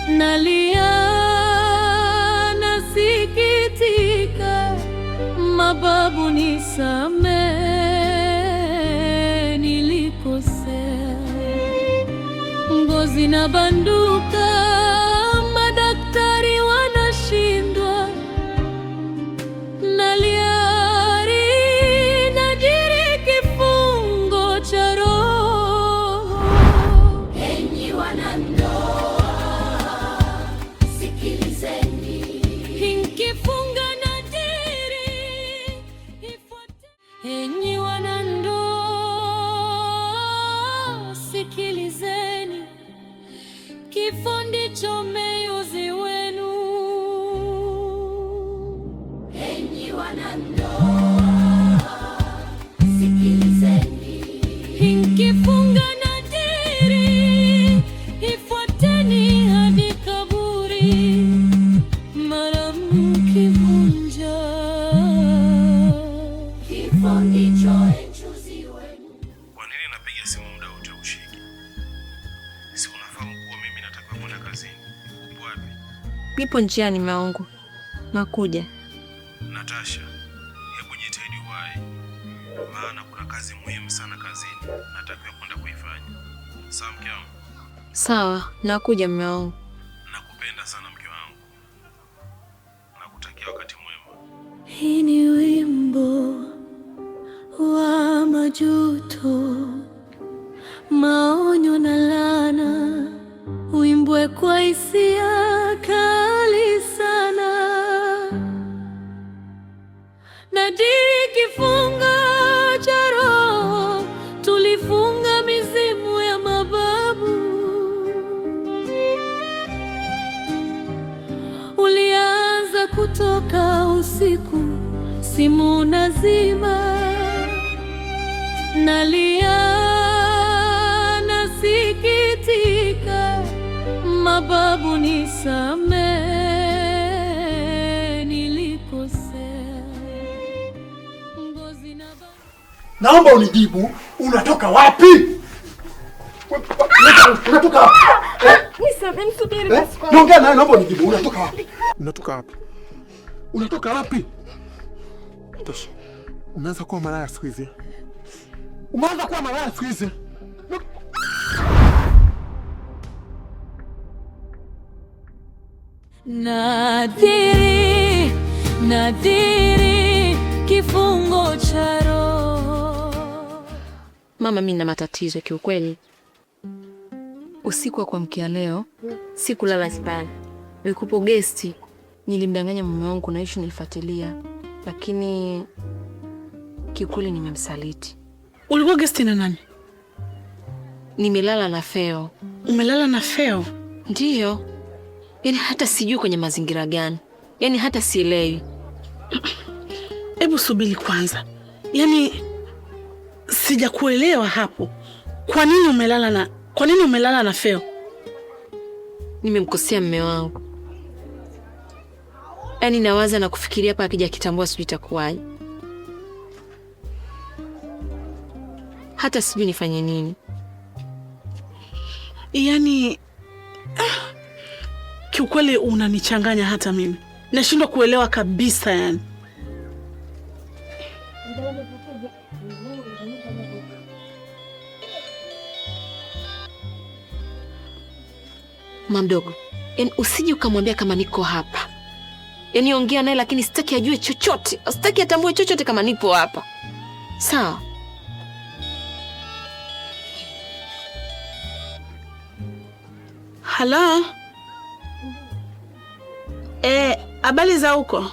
nalia nasikitika, mababu nisamehe, nilikosea. Ngozi na banduka, madaktari wanashindwa, nalia najiri kifungo cha roho. Enyi wanandoa, sikilizeni, inkifunga nadiri ifuate. Enyi enyi wanandoa, sikilizeni, inkifunga nadhiri, ifuateni hadi kaburi, mara mkivunja, kifo ndicho enjuzi wenu. Kwa nini napiga simu muda wote ushiki? Si unafahamu kuwa mimi natakiwa kwenda kazini? Upo wapi? Nipo njiani mume wangu. Nakuja. Natasha, hebu jitahidi uwahi. Maana kuna kazi muhimu sana kazini natakiwa kwenda kuifanya. Sawa mke wangu? Sawa, nakuja mume wangu. Nakupenda sana mke wangu. Nakutakia wakati mwema. Hii ni wimbo wa majuto, maonyo na laana, uimbwe kwa hisia kali sana. Nadiri kifunga cha roho, tulifunga mizimu ya mababu. Ulianza kutoka usiku, simu nazima, nalia nasikitika, mababu nisamehe, nilikosea. Ngozi na Naomba unijibu, unatoka wapi? Unatoka wapi? Nisubiri basi kwa. Naongea naye, naomba unijibu, unatoka wapi? Unatoka wapi? Unatoka wapi? Tosha. Umeanza kuwa malaya siku hizi. Umeanza kuwa malaya siku hizi. nadhiri, nadhiri, kifungo cha roho. Mama, mimi na matatizo kiukweli. Usiku wa kuamkia leo sikulala Hispania. Nilikupo gesti, nilimdanganya mume wangu na issue nilifuatilia, lakini kiukweli nimemsaliti. Ulikuwa gesti na nani? Nimelala na Feo. Umelala na Feo? Ndiyo. Yaani hata sijui kwenye mazingira gani. Yaani hata sielewi. Hebu subiri kwanza. Yaani sijakuelewa hapo. Kwa nini umelala na Feo? Nimemkosea mume wangu. Yaani nawaza na kufikiria hapa akija kitambua sijui itakuwaje. Hata sijui nifanye nini. Yaani kiukweli unanichanganya hata mimi. Nashindwa kuelewa kabisa yani. Mamdogo, yaani usije ukamwambia kama niko hapa. Yaani ongea naye lakini sitaki ajue chochote. Sitaki atambue chochote kama nipo hapa. Sawa? Hala? Habari za huko?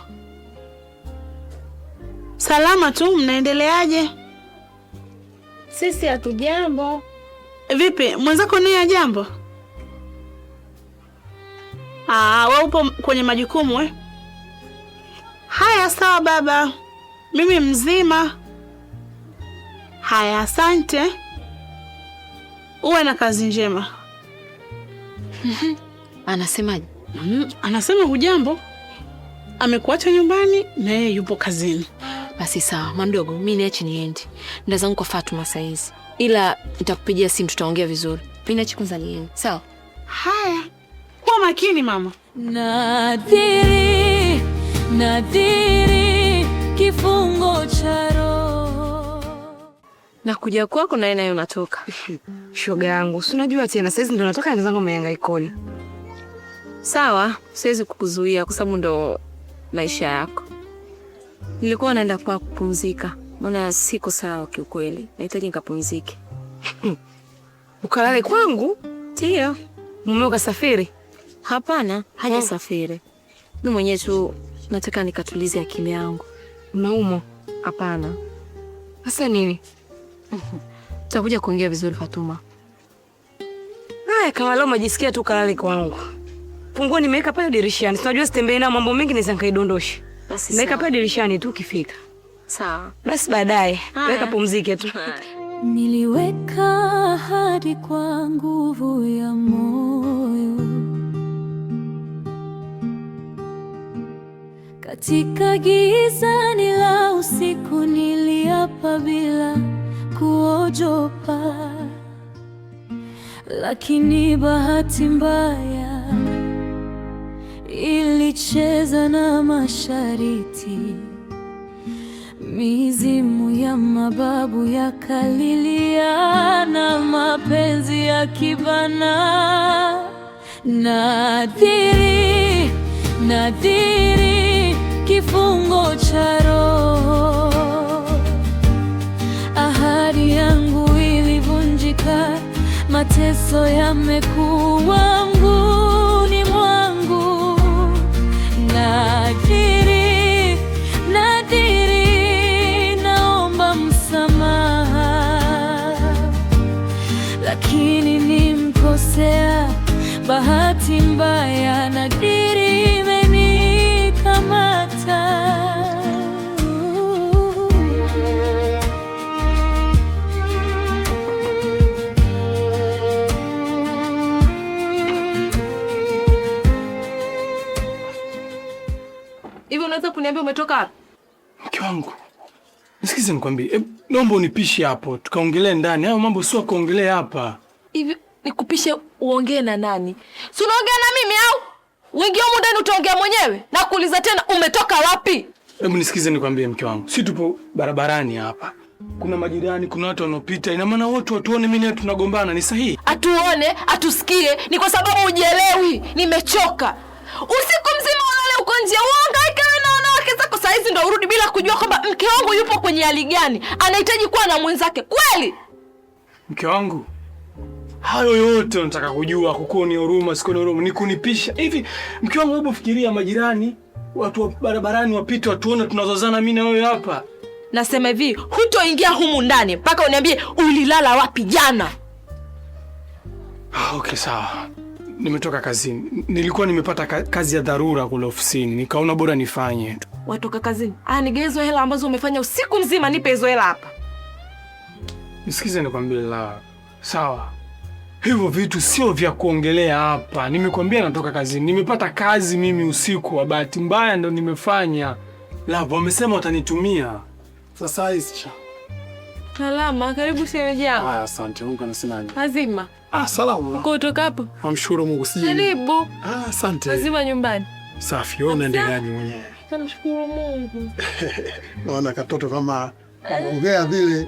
Salama tu, mnaendeleaje? Sisi hatujambo. Vipi, mwenzako naye jambo? Wewe upo kwenye majukumu eh? Haya sawa baba. Mimi mzima. Haya asante. Uwe na kazi njema. Anasemaje? Anasema hujambo. Amekuacha nyumbani na yeye yupo kazini. Basi sawa, mamdogo, mimi niache niende. Nenda zangu kwa Fatuma saizi. Ila nitakupigia simu tutaongea vizuri. Mimi niache kwanza niende. Sawa? Haya. Kuwa makini mama. Nadhiri, nadhiri, kifungo cha roho. Nakuja kwako na nayo unatoka. Shoga yangu, si unajua tena sasa ndo natoka nenda zangu mahangaikoni. Sawa, siwezi kukuzuia kwa sababu ndo maisha yako. Nilikuwa naenda kwa kupumzika. Maana siko sawa kiukweli. Nahitaji nikapumzike. Ukalale kwangu? Ndio. Mume ukasafiri? Hapana, hajasafiri. Mimi mwenyewe tu nataka nikatulize akili yangu. Unaumwa? Hapana. Sasa nini? Tutakuja kuongea vizuri Fatuma. Haya, kama leo umejisikia tu kalale kwangu. Funguo nimeweka pale dirishani. Unajua sitembei na mambo mengi naweza nikaidondosha. Basi Naweka pale dirishani tu ukifika. Sawa. Basi baadaye. Weka pumzike tu. Niliweka ahadi kwa nguvu ya moyo, katika giza la usiku niliapa bila kuogopa, lakini bahati mbaya ilicheza na mashariti. Mizimu ya mababu yakalilia na mapenzi ya kibana. Nadhiri, nadhiri, kifungo cha roho. Ahadi yangu ilivunjika, mateso yamekuwa nguni mwangu. Nadhiri, nadhiri, naomba msamaha, lakini nimkosea. Bahati mbaya, nadhiri imenikamata. Hivi unaweza kuniambia umetoka wapi? Mke wangu, nisikize nikwambie, naomba unipishe hapo tukaongelee ndani. Hayo mambo sio kuongelea hapa. Hivi nikupishe uongee na nani? Si unaongea na mimi au? Uingie huko ndani utaongea mwenyewe? Na kuuliza tena umetoka wapi? Hebu nisikize nikwambie mke wangu. Si tupo barabarani hapa. Kuna majirani, kuna watu wanaopita. Ina maana wote watuone mimi na tunagombana, ni sahihi? Atuone, atusikie, ni kwa sababu hujielewi. Nimechoka. Usiku mzima unalala uko nje, uhangaike na wanawake zako, saa hizi ndio urudi bila kujua kwamba mke wangu yupo kwenye hali gani. Anahitaji kuwa na mwenzake. Kweli? Mke wangu, hayo yote unataka kujua, kukuoni huruma, sikuoni huruma, ni kunipisha. Hivi mke wangu, hebu fikiria majirani, watu wa barabarani wapite watuone tunazozana mimi na wewe hapa. Nasema hivi, hutoingia humu ndani mpaka uniambie ulilala wapi jana. Okay, sawa. Nimetoka kazini. Nilikuwa nimepata kazi ya dharura kule ofisini. Nikaona bora nifanye. Watoka kazini? Nigezo hela ambazo umefanya usiku mzima, nipe hizo hela hapa. Nisikize nikwambie la. Sawa. Hivyo vitu sio vya kuongelea hapa. Nimekwambia natoka kazini. Nimepata kazi mimi usiku, wa bahati mbaya ndo nimefanya. Lavo wamesema watanitumia. Sasa hizi. Salama, karibu shemeji yangu. Haya, asante. Mungu anasemaje? Azima. Salamu. Uko kutoka hapo? Namshukuru Mungu siji. Karibu. Asante. Azima nyumbani. Safi, wewe unaendeleaje mwenyewe? Namshukuru Mungu. Naona katoto kama ongea vile.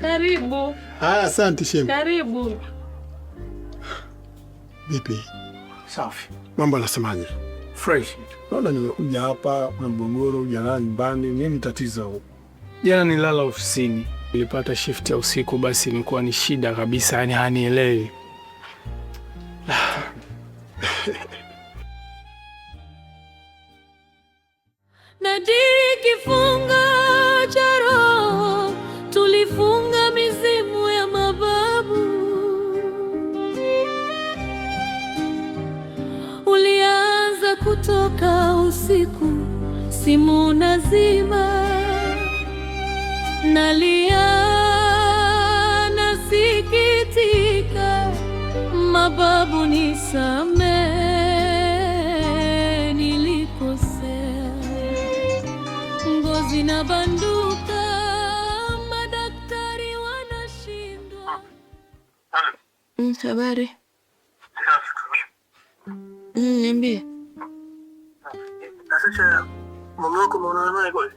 Karibu. Asante shemu. Karibu. Vipi? Safi. Mambo anasemaje? Fresh. Naona nimekuja hapa na mgogoro jana nyumbani. Nini tatizo? Jana nilala ofisini. Nilipata shift ya usiku, basi ilikuwa ni shida kabisa, yani hanielewi. Nadhiri kifungo cha roho, tulifunga mizimu ya mababu. Ulianza kutoka usiku, simu nazima. Nalia, nasikitika, mababu nisamehe, nilikosea. Ngozi na banduka, madaktari wanashindwa. Habari. Niambie. Sasa mama wako unaona naye kweli?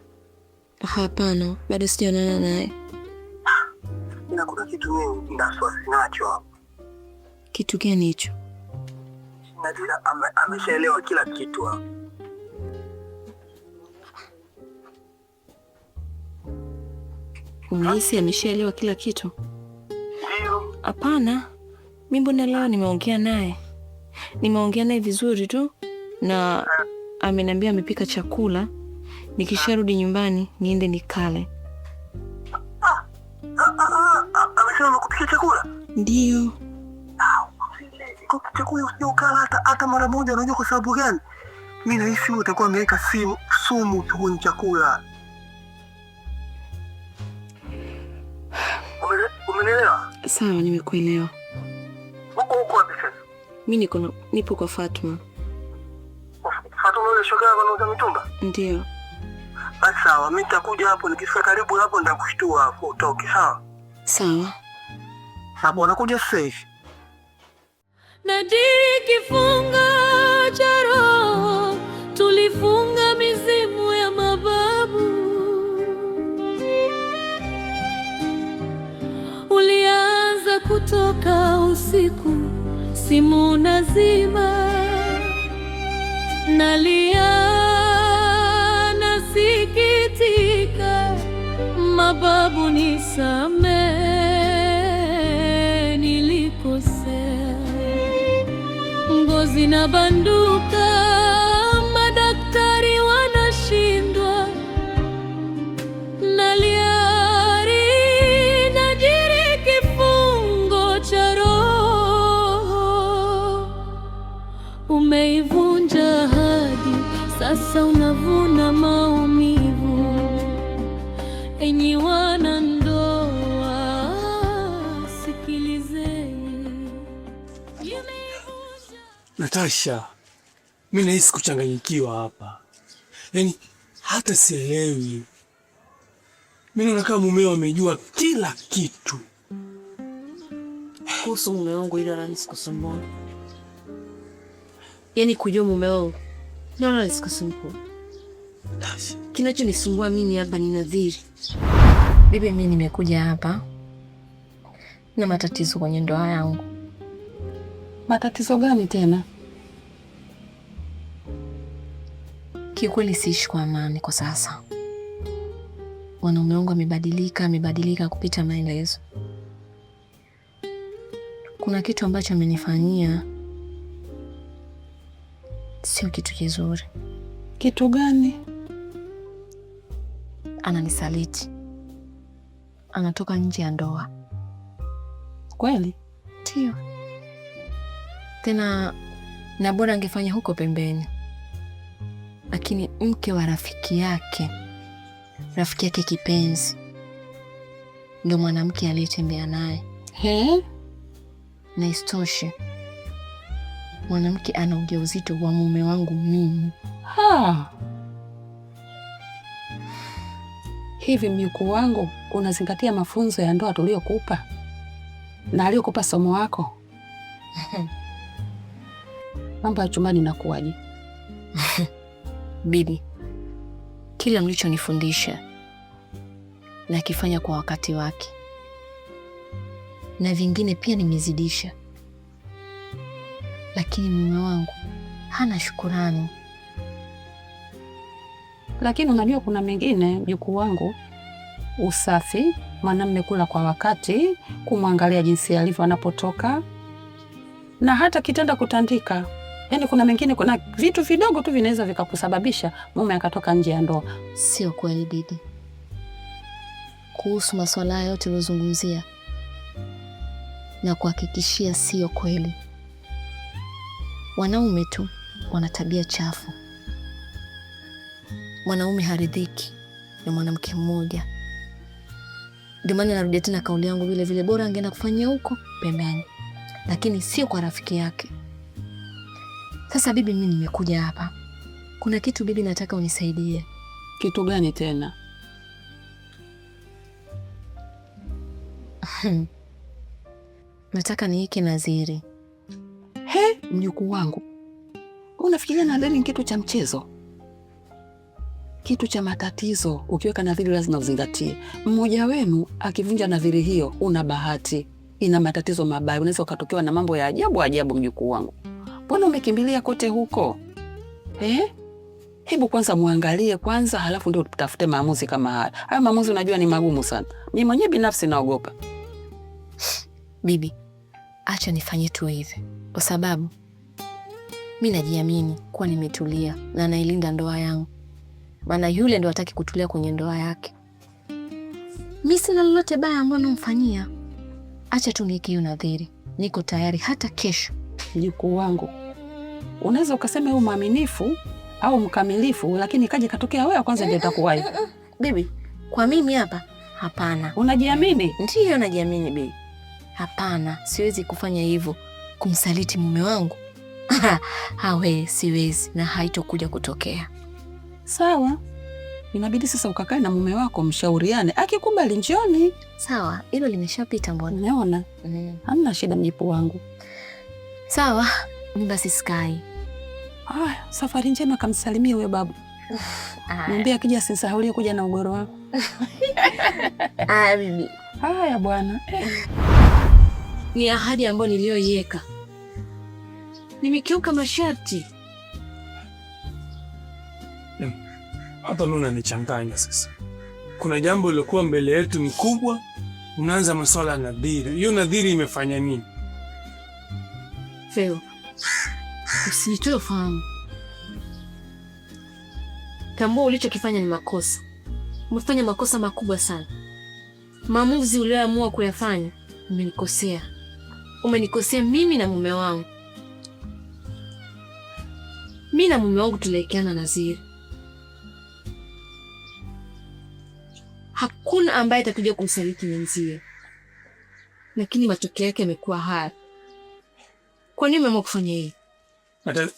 Hapana, bado sijaonana naye. Ina kuna kitu mimi ndaswasi nacho hapo. Kitu gani hicho? Nadira ameshaelewa kila kitu hapo. Umehisi ameshaelewa kila kitu? Ndio. Hapana. Mimi mbona leo nimeongea naye. Nimeongea naye vizuri tu na ameniambia amepika chakula. Nikisharudi nyumbani niende nikale. Amesema kupikia chakula? Ndio. Chakula usio kala hata mara moja, unajua kwa sababu gani? Mimi nahisi utakuwa ameweka sumu kwenye chakula. Umenielewa? Sawa, nimekuelewa. Uko wapi sasa? Mimi nipo kwa Fatuma. Fatuma yule shoga yako anauza mitumba? Ndio. Basi sawa, mimi nitakuja hapo, nikifika karibu hapo nitakushtua hapo utoke, sawa? Sawa. Hapo nakuja sasa hivi. Nadiri kifunga cha roho, tulifunga mizimu ya mababu. Ulianza kutoka usiku, simu nazima, nalia nasikitika, mababu nisamee, nilikosea. Ngozi na banduka, madaktari wanashindwa, naliari najiri kifungo cha roho. Umeivunja ahadi, sasa unavuna maumivu. Enyi wanandoa, sikilizeni. Natasha, mimi nahisi kuchanganyikiwa hapa. Yaani hata sielewi. Mimi naona kama mumeo amejua kila kitu Kuhusu mume wangu, ila ananisumbua. Yaani kujua mume wangu ndio ananisumbua. Kinachonisumbua mimi hapa ni Nadhiri. Bibi, mimi nimekuja hapa na matatizo kwenye ndoa yangu. Matatizo gani tena? Kiukweli siishi kwa amani kwa sasa. Mwanaume wangu amebadilika kupita maelezo. Kuna kitu ambacho amenifanyia sio kitu kizuri. Kitu gani? Ananisaliti. Anatoka nje ya ndoa. Kweli? Ndio. Tena na bora angefanya huko pembeni. Lakini mke wa rafiki yake kipenzi, ndio mwanamke aliyetembea naye. Na isitoshe, mwanamke ana ujauzito wa mume wangu mimi. Hivi mjukuu wangu, unazingatia mafunzo ya ndoa tuliyokupa na aliyokupa somo wako? Mambo ya chumbani nakuwaje? Bibi, kila mlichonifundisha na kifanya kwa wakati wake, na vingine pia nimezidisha, lakini mume wangu hana shukurani. Lakini unajua kuna mengine mjukuu wangu, usafi, mwanamume kula kwa wakati, kumwangalia jinsi alivyo anapotoka, na hata kitanda kutandika. Yaani kuna mengine, kuna vitu vidogo tu vinaweza vikakusababisha mume akatoka nje ya ndoa. Sio kweli bibi. Kuhusu masuala yote uliyozungumzia, na kuhakikishia sio kweli. Wanaume tu wana tabia chafu. Mwanaume haridhiki na mwanamke mmoja. Ndio maana narudia tena kauli yangu vile vile, bora angeenda kufanyia huko pembeni, lakini sio kwa rafiki yake. Sasa bibi, mimi nimekuja hapa. Kuna kitu bibi, nataka unisaidie. Kitu gani tena? Nataka niike Nadhiri. Mjukuu wangu, unafikiria Nadhiri ni kitu cha mchezo? Kitu cha matatizo. Ukiweka nadhiri lazima uzingatie. Mmoja wenu akivunja nadhiri hiyo, una bahati. Ina matatizo mabaya. Unaweza ukatokewa na mambo ya ajabu mjukuu wangu. Mbona umekimbilia kote huko? Hebu kwanza muangalie kwanza, halafu ndio tutafute maamuzi kama haya. Hayo maamuzi unajua ni magumu sana. Mimi mwenyewe binafsi naogopa. Bibi, acha nifanye tu hivi, kwa sababu mimi najiamini kuwa nimetulia na nailinda ndoa yangu. Maana yule ndo hataki kutulia kwenye ndoa yake. Mimi sina lolote baya ambalo namfanyia. Acha tu nikie nadhiri. Niko tayari hata kesho. Mjukuu wangu, unaweza ukasema wewe mwaminifu, au mkamilifu, lakini kaja katokea wewe kwanza ndio itakuwaje? Bibi, kwa mimi hapa hapana. Unajiamini? Ndiyo najiamini bibi. Hapana, siwezi kufanya hivyo, kumsaliti mume wangu. Hawe, siwezi na haitokuja kutokea. Sawa. Inabidi sasa ukakae na mume wako mshauriane. Akikubali njoni. Sawa, hilo limeshapita mbona. Unaona? Hamna shida mjipu wangu. Sawa, mimi basi sikai. Safari njema, kamsalimie huyo babu. Mwambie akija asisahaulie kuja na ugoro wako. Bibi. Haya bwana. Ni ahadi ambayo niliyoiweka. Nimekiuka masharti. Hata Luna nichanganya sasa. Kuna jambo lilokuwa mbele yetu mkubwa, unaanza masuala ya nadhiri. Hiyo nadhiri imefanya nini? Feo, usinitoe ufahamu. Tambua ulichokifanya ni makosa. Umefanya makosa makubwa sana. Maamuzi uliyoamua kuyafanya, umenikosea. Umenikosea mimi na mume wangu. Mimi na mume wangu tuliwekeana nadhiri. Hakuna ambaye atakuja kumsaliti mwenzie. Lakini matokeo yake yamekuwa haya. Kwa nini umeamua kufanya hivi?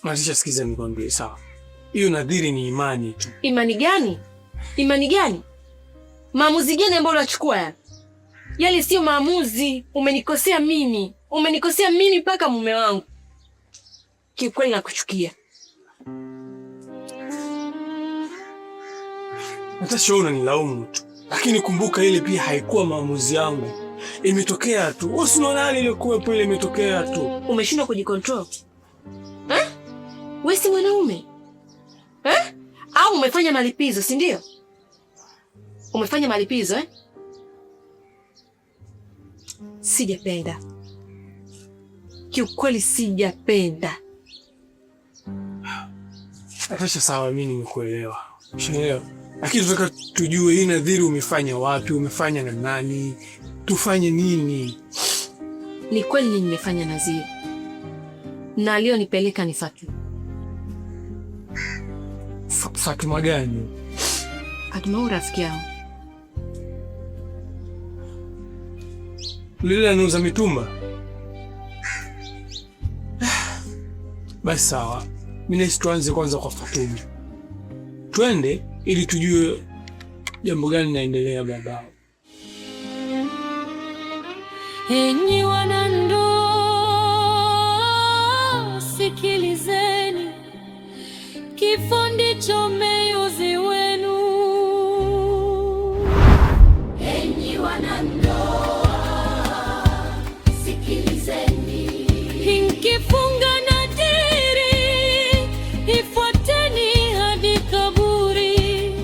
Matisha, sikiza nikwambie, sawa. Hiyo nadhiri ni imani tu. Imani gani? Imani gani? Maamuzi gani ambayo unachukua ya? Yale sio maamuzi, umenikosea mimi. Umenikosea mimi mpaka mume wangu. Kiukweli nakuchukia. Natasha, unanilaumu tu. Lakini kumbuka ile pia haikuwa maamuzi yangu. Imetokea tu. Wewe unaona hali ile kuwepo ile imetokea tu. Umeshindwa kujikontrol. Wewe si mwanaume? Au umefanya malipizo, si ndio? Umefanya malipizo Sijapenda. Kiukweli sijapenda. Natasha, sawa, mimi nimekuelewa. Umeelewa? Lakini tunataka tujue hii nadhiri umefanya wapi, umefanya na nani, tufanye nini? Ni kweli nimefanya nadhiri. Na aliyonipeleka ni Fatuma. Fatuma gani? Fatuma huyu rafiki yao. Lile anauza mitumba? Basi sawa. Mimi nasi tuanze kwanza kwa Fatuma. Twende ili tujue jambo gani linaendelea baba. Enyi wanandoa, sikilizeni, kifo ndicho meuzi wenu. Enyi wanandoa, sikilizeni, mkifunga nadhiri, ifuateni hadi kaburi,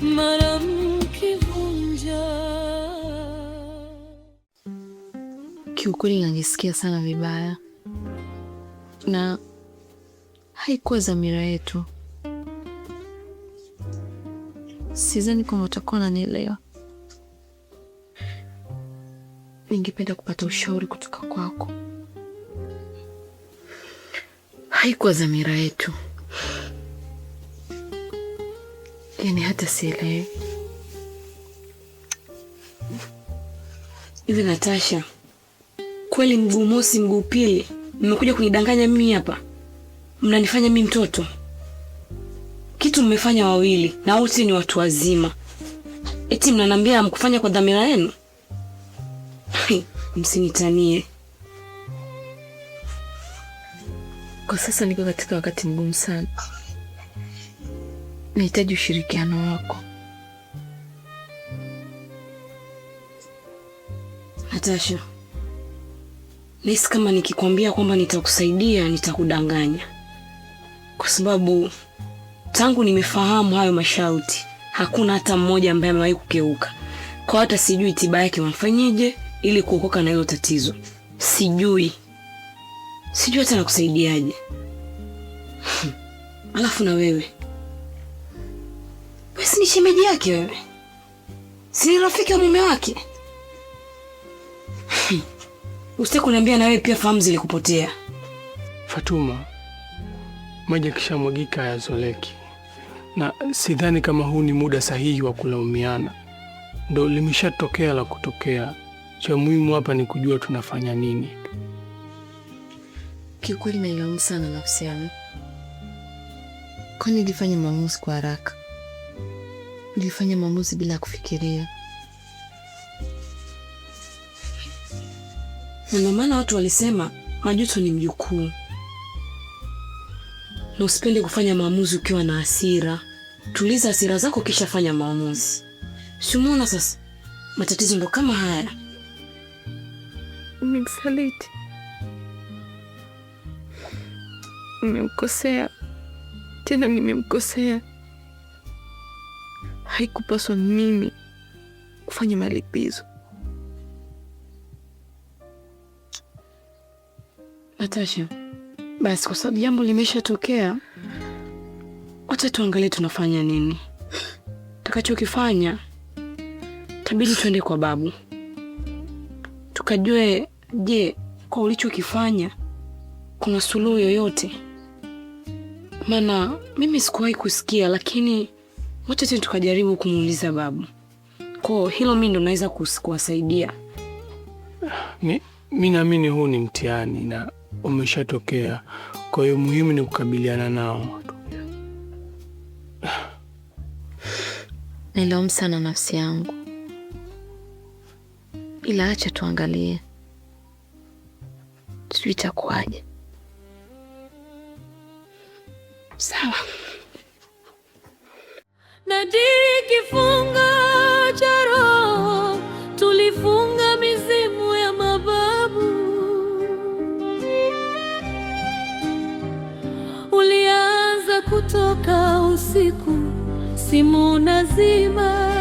mara mkivunja. Kiukweli najisikia sana vibaya. Na haikuwa dhamira yetu. Sidhani kama utakuwa unanielewa. Ningependa kupata ushauri kutoka kwako. Haikuwa dhamira yetu. Yaani hata sielewi. Hivi Natasha, kweli mguu mosi mguu pili mmekuja kunidanganya mimi hapa? Mnanifanya mimi mtoto? Kitu mmefanya wawili na wote ni watu wazima. Eti mnaniambia mkufanya kwa dhamira yenu? Msinitanie. Kwa sasa niko katika wakati mgumu sana. Nahitaji ushirikiano wako. Natasha, nahisi kama nikikwambia kwamba nitakusaidia nitakudanganya. Kwa sababu tangu nimefahamu hayo masharti, hakuna hata mmoja ambaye amewahi kukeuka. Kwa hata sijui tiba yake wamfanyeje ili kuokoka na hilo tatizo. Sijui hata nakusaidiaje. Alafu na wewe, basi ni shemeji yake wewe, si rafiki wa mume wake. Usitaki kuniambia na wewe pia fahamu zilikupotea. Fatuma, maji kishamwagika hayazoleki, na sidhani kama huu ni muda sahihi wa kulaumiana. Ndo limeshatokea la kutokea. Cha muhimu hapa ni kujua tunafanya nini. Kiukweli nailaumu sana nafsi yangu. Kwani nilifanya maamuzi kwa haraka. Nilifanya maamuzi bila kufikiria. Ndio maana watu walisema majuto ni mjukuu. Na usipende kufanya maamuzi ukiwa na hasira. Tuliza hasira zako kisha fanya maamuzi. Simuona sasa matatizo ndo kama haya. Nimemsaliti. Nimemkosea. Tena nimemkosea. Haikupaswa mimi kufanya malipizo. Natasha, basi kwa sababu jambo limeshatokea, wacha tuangalie tunafanya nini. Takachokifanya, tabidi tuende kwa babu. Tukajue, je, kwa ulichokifanya kuna suluhu yoyote? Maana mimi sikuwahi kusikia, lakini wacha tena tukajaribu kumuuliza babu. Kwa hilo mimi ndo naweza kuwasaidia. Mimi naamini huu ni mtihani na umeshatokea. Kwa hiyo muhimu ni kukabiliana nao. Nailaumu sana nafsi yangu. Ila acha tuangalie. Sijui itakuwaje. Sawa. Nadiri kifunga cha roho, tulifunga mizimu ya mababu. Ulianza kutoka usiku, simu nazima,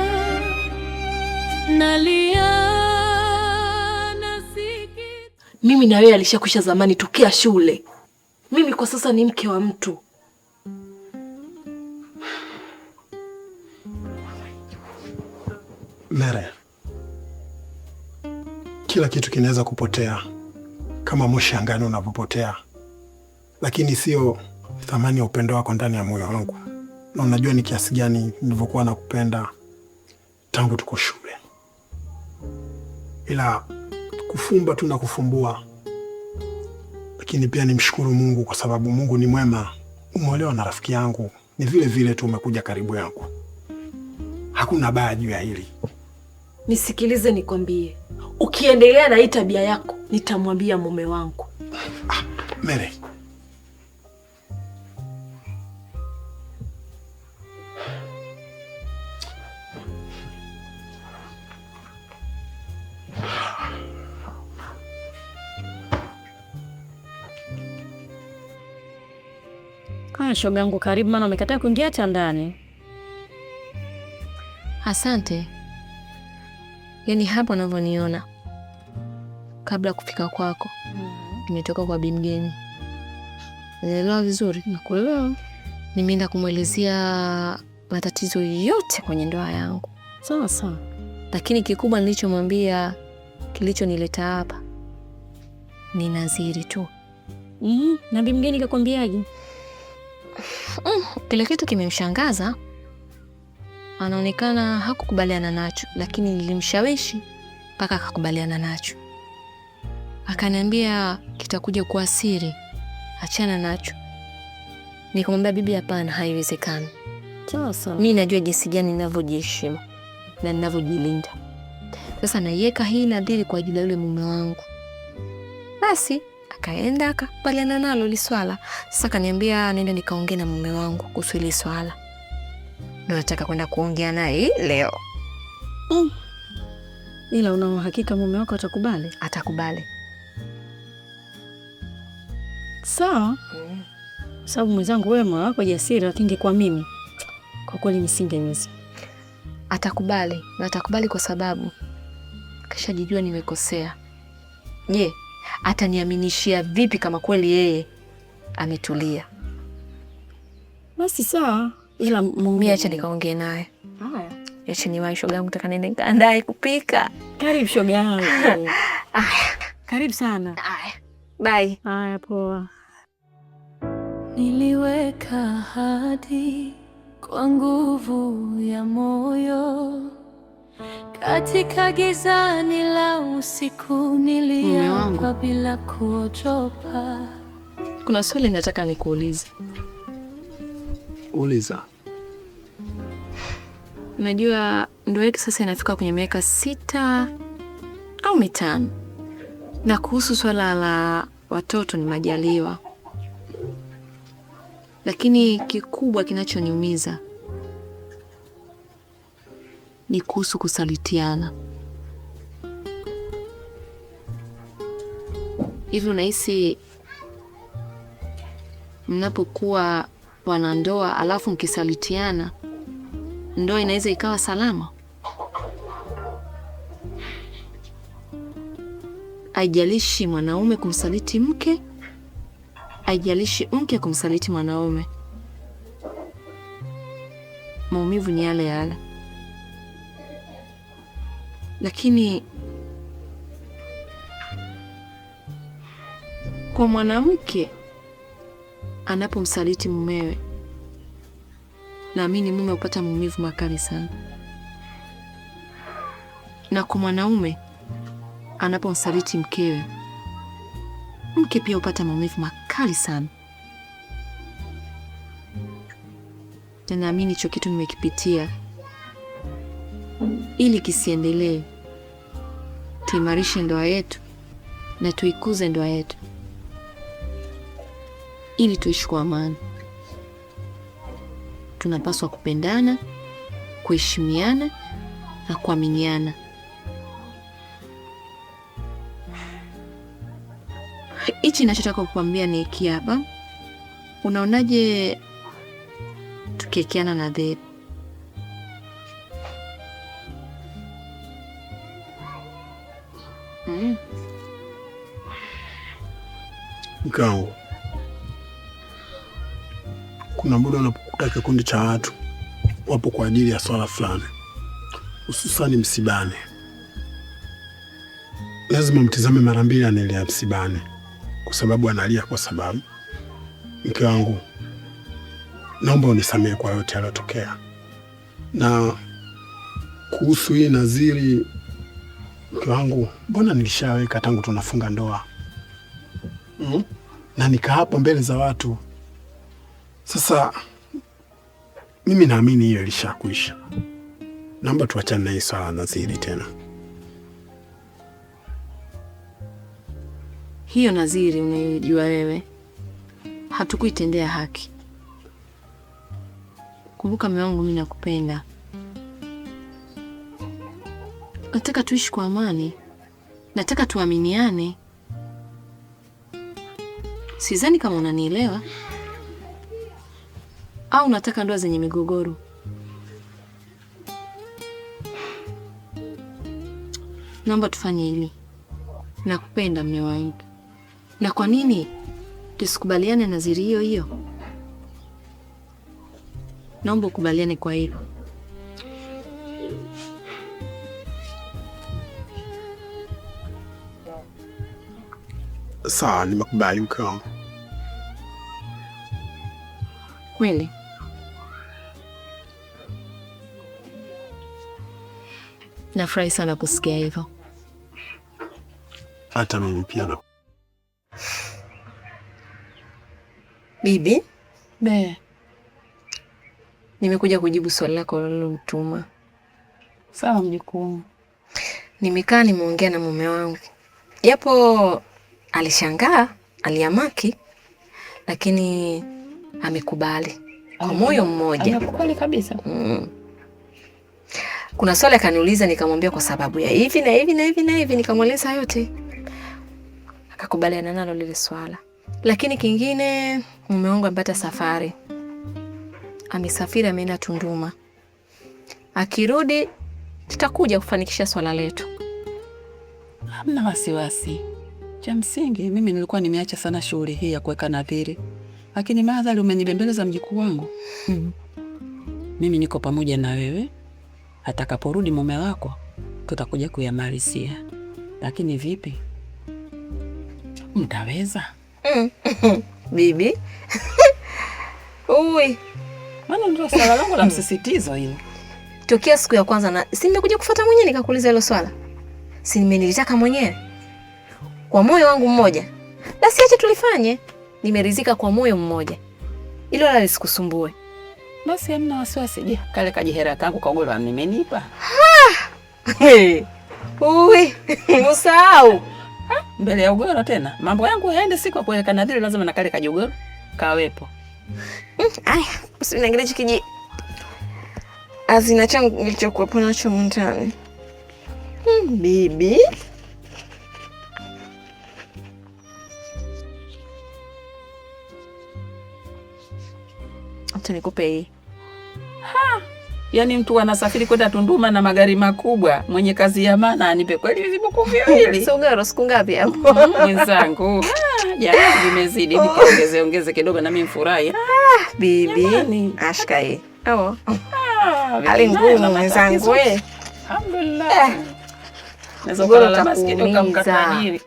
nalia nasiki. Mimi na wewe alishakwisha zamani tukia shule. Mimi kwa sasa ni mke wa mtu. Mere, kila kitu kinaweza kupotea kama moshi angani unapopotea, lakini sio thamani ya upendo wako ndani ya moyo wangu. Na unajua ni kiasi gani nilivyokuwa nakupenda tangu tuko shule. Ila kufumba tu na kufumbua. Lakini pia nimshukuru Mungu kwa sababu Mungu ni mwema. Umeolewa na rafiki yangu, ni vile vile tu umekuja karibu yangu. Hakuna baya juu ya hili. Nisikilize nikwambie. Ukiendelea na hii tabia yako, nitamwambia mume wangu. Mere. Shoga yangu karibu, maana umekataa kuingia hata ndani. Asante. Yaani hapo unavyoniona, kabla kufika kwako, nimetoka kwa bi mgeni. Unaelewa vizuri? Nakuelewa. Nimeenda kumwelezea matatizo yote kwenye ndoa yangu. Sawa sawa. Lakini kikubwa nilichomwambia, kilichonileta hapa ni nadhiri tu. Na bi mgeni kakwambiaje? Kile kitu kimemshangaza. Anaonekana hakukubaliana nacho, lakini nilimshawishi mpaka akakubaliana nacho. Akaniambia kitakuja kuwa siri, achana nacho. Nikamwambia bibi, hapana, haiwezekani. Sasa mimi najua jinsi gani ninavyojiheshimu na ninavyojilinda. Sasa naiweka hii nadhiri kwa ajili ya yule mume wangu. Basi akaenda akakubaliana nalo ile swala. Sasa kaniambia nenda nikaongee na mume wangu kuhusu ile swala. Ndio nataka kwenda kuongea naye leo. Ila una uhakika mume wako atakubali? Atakubali. Sawa. Sababu mwenzangu wewe moyo wako jasiri, lakini kwa mimi kwa kweli nisingeweza. Atakubali, na atakubali kwa sababu kashajijua nimekosea. Je, ataniaminishia vipi kama kweli yeye ametulia? Basi sawa, ila mimi acha nikaongee naye. Haya. Acha niwahi shoga yangu, nataka nende kaandae kupika. Karibu shoga yangu. Karibu sana. Haya. Bye. Haya, poa. Niliweka ahadi kwa nguvu ya moyo, katika gizani la usiku niliapa bila kuogopa. Kuna swali nataka nikuulize. Uliza. Unajua ndoa yetu sasa inafika kwenye miaka 6 au 5. Na kuhusu swala la watoto ni majaliwa. Lakini kikubwa kinachoniumiza ni kuhusu kusalitiana. Hivi unahisi mnapokuwa wanandoa alafu mkisalitiana, ndoa inaweza ikawa salama? Haijalishi mwanaume kumsaliti mke, haijalishi mke kumsaliti mwanaume, maumivu ni yale yale. Lakini kwa mwanamke anapomsaliti mumewe, naamini mume hupata maumivu makali sana. Na kwa mwanaume anapomsaliti mkewe, mke pia hupata maumivu makali sana. Na naamini hicho kitu nimekipitia. Ili kisiendelee, tuimarishe ndoa yetu na tuikuze ndoa yetu, ili tuishi kwa amani. Tunapaswa kupendana, kuheshimiana na kuaminiana. Hichi ninachotaka kukwambia ni hiki hapa. Unaonaje tukiekeana nadhiri? Mke wangu, kuna muda unapokuta kikundi cha watu wapo kwa ajili ya swala fulani, hususani msibani, lazima mtizame mara mbili anaelea msibani, kwa sababu analia kwa sababu. Mke wangu, naomba unisamehe kwa yote yaliyotokea. Na kuhusu hii nadhiri, mke wangu, mbona nilishaweka tangu tunafunga ndoa na nikaapa mbele za watu. Sasa mimi naamini hiyo ilishakuisha. Naomba tuachane na hii swala nadhiri tena. Hiyo nadhiri unayojua wewe, hatukuitendea haki. Kumbuka mume wangu, mimi nakupenda. Nataka tuishi kwa amani. Nataka tuaminiane. Sidhani kama unanielewa. Au nataka ndoa zenye migogoro? Naomba tufanye hili. Nakupenda mume wangu. Na kwa nini tusikubaliane nadhiri hiyo hiyo? Naomba ukubaliane kwa hilo. Sawa, nimekubali mke wangu. Kweli? Nafurahi sana kusikia hivyo. Hata mimi pia. Bibi? Be. Nimekuja kujibu swali lako ulilotuma. Sawa mjukuu. Nimekaa nimeongea na mume wangu. Yapo alishangaa, aliamaki, lakini amekubali kwa moyo mmoja. Amekubali kabisa. Kuna swali akaniuliza, nikamwambia kwa sababu ya hivi na hivi na hivi na hivi, nikamweleza yote. Akakubaliana nalo lile swala. Lakini kingine, mume wangu amepata safari. Amesafiri, ameenda Tunduma. Akirudi tutakuja kufanikisha swala letu. Hamna wasiwasi. Cha msingi mimi nilikuwa nimeacha sana shughuli hii ya kuweka nadhiri. Lakini madhali umenibembeleza mjukuu wangu. Mimi niko pamoja na wewe. Atakaporudi mume wako tutakuja kuyamalizia. Lakini vipi? Mtaweza? Bibi, Uwe. Maana ndio swala langu la msisitizo hilo. Tokea siku ya kwanza na si nimekuja kufuata mwenyewe nikakuuliza hilo swala. Si nimenilitaka mwenyewe. Kwa moyo wangu mmoja. Basi acha tulifanye. Nimeridhika kwa moyo mmoja. Hilo la lisikusumbue. Basi hamna wasiwasi. Je, kale kajihera kangu kagolo nimenipa. Uwe. Usahau. Mbele ya ugoro tena. Mambo yangu yaende siku kueleka nadhiri lazima na kale kajogoro kawepo. Aya, usiniangalie chikiji. Azina changu nilichokuwepo nacho mtaani. Bibi. Acha nikupe hii. Yaani mtu anasafiri kwenda Tunduma na magari makubwa, mwenye kazi ya maana anipe kweli vibuku viwili. Sogaro siku ngapi hapo? Mwenzangu. Jamani vimezidi, nikiongeze kidogo na mimi furahi. Bibi, ashka hii. Awo. Hali ngumu mwenzangu wewe. Alhamdulillah. Naweza kulala maskini ukamkatajiri.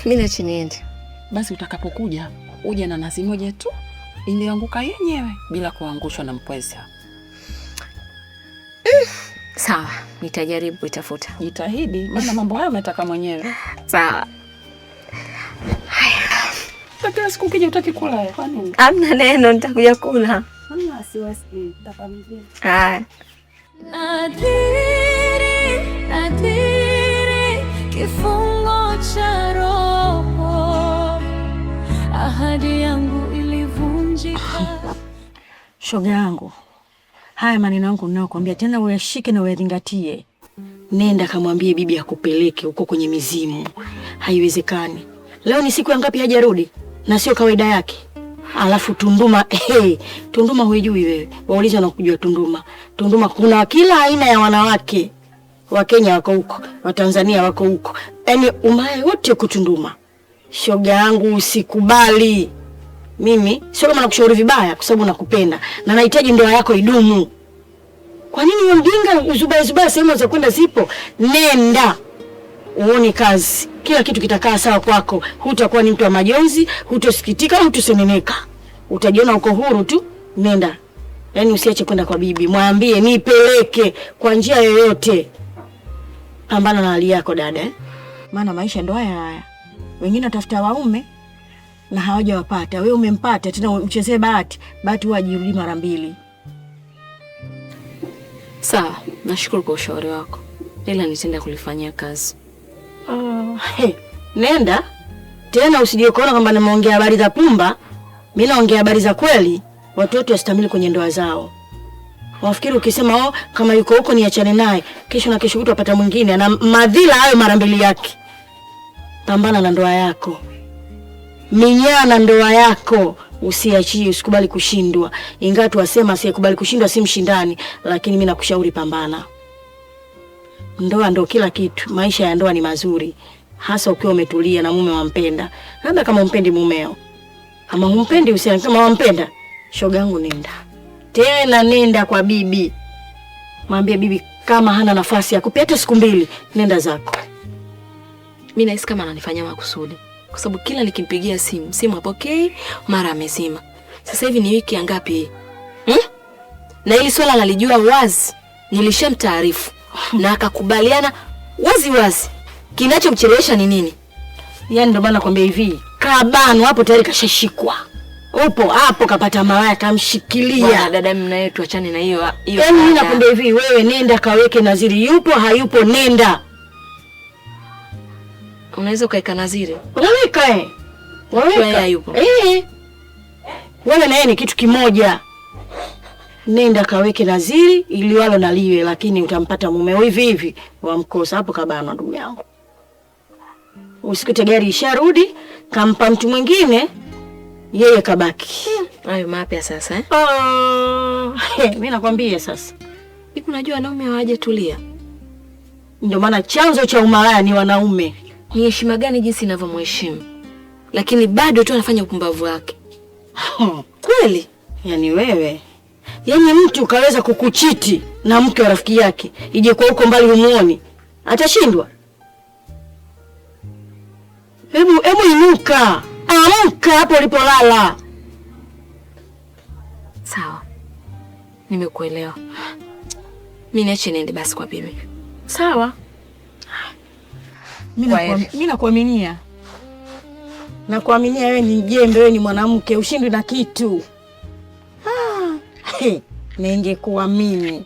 Mimi na chiniende. Basi utakapokuja, uje na nazi moja tu. Ilianguka yenyewe bila kuangushwa na mpweza. Sawa, nitajaribu itafuta. Jitahidi, maana mambo haya umetaka mwenyewe. Sawa. Kila siku ukija utaki kula kwa nini? Hamna neno, nitakuja kula. Hamna siwasi, nitakwambia. Haya. Nadhiri, kifungo cha roho, ahadi yangu ilivunjika. Shoga yangu, haya maneno yangu ninayokuambia tena uyashike na uyazingatie. Nenda kamwambie bibi akupeleke huko kwenye mizimu. Haiwezekani. Leo ni siku ya ngapi hajarudi? Na sio kawaida yake. Alafu Tunduma, Tunduma huijui wewe. Waulize na kujua Tunduma. Tunduma kuna kila aina ya wanawake. Wa Kenya wako huko, wa Tanzania wako huko. Yaani umaye wote kutunduma. Shoga yangu usikubali. Mimi sio kama nakushauri vibaya kwa sababu nakupenda na nahitaji ndoa yako idumu. Kwa nini wewe mjinga uzubaya sehemu za kwenda zipo? Nenda. Uone kazi. Kila kitu kitakaa sawa kwako. Hutakuwa ni mtu wa majonzi, hutosikitika, hutoseneneka. Utajiona uko huru tu. Nenda. Yaani usiache kwenda kwa bibi. Mwambie nipeleke kwa njia yoyote. Pambana na hali yako dada. Maana maisha ndo haya. Wengine watafuta waume na hawajawapata. Wewe umempata tena mchezee bahati. Bahati huwa hajirudi mara mbili. Sawa, nashukuru kwa ushauri wako. Ila nitenda kulifanyia kazi. Nenda. Tena usije kuona kwamba nimeongea habari za pumba. Mimi naongea habari za kweli. Watu wote wastamili kwenye ndoa zao. Wafikiri ukisema kama yuko huko niachane naye, kesho na kesho utapata mwingine na madhila hayo mara mbili yake. Pambana na ndoa yako. Minyana ndoa yako. Usiachie, usikubali kushindwa. Ingawa wasema asiyekubali kushindwa si mshindani, lakini mimi nakushauri pambana. Ndoa ndo kila kitu. Maisha ya ndoa ni mazuri. Hasa ukiwa umetulia na mume wampenda. Labda kama umpendi mumeo. Kama humpendi usiana kama wampenda. Shoga yangu nenda. Tena nenda kwa bibi. Mwambie bibi kama hana nafasi ya kupita hata siku 2, nenda zako. Mimi nahisi kama ananifanyia makusudi. Kwa sababu kila nikimpigia simu hapokei, mara amezima. Sasa hivi ni wiki ya ngapi hii? Na hili swala nalijua wazi. Nilishamtaarifu na akakubaliana wazi. Kinachomchelewesha ni nini? Yaani ndio maana nakwambia hivi, Kabano hapo tayari kashashikwa. Upo hapo kapata malaya kamshikilia. Bwana dada mimi na yeye tuachane na hiyo. Yaani mimi nakwambia hivi, wewe nenda kaweke nadhiri, yupo hayupo nenda. Unaweza ukaeka nadhiri. Waweka Waweka yupo. Wewe na yeye ni kitu kimoja. Nenda kaweke nadhiri ili walo naliwe, lakini utampata mume hivi wamkosa hapo Kabano ndugu yangu. Usikute gari isharudi, kampa mtu mwingine, yeye kabaki. Hayo mapya sasa mimi nakwambia sasa. Hivi unajua wanaume hawajatulia. Ndio maana chanzo cha umalaya ni wanaume. Ni heshima gani jinsi ninavyomheshimu. Lakini bado tu anafanya upumbavu wake. Kweli? Yaani wewe. Yaani mtu kaweza kukuchiti na mke wa rafiki yake. Ije kwa huko mbali humuoni. Atashindwa? Hebu inuka. Amka hapo ulipolala. Sawa, nimekuelewa. Mimi niache niende basi kwa bibi. Sawa. Mimi nakuaminia. Nakuaminia wewe ni jembe, wewe ni mwanamke, ushindwe na kitu. Ningekuwa mimi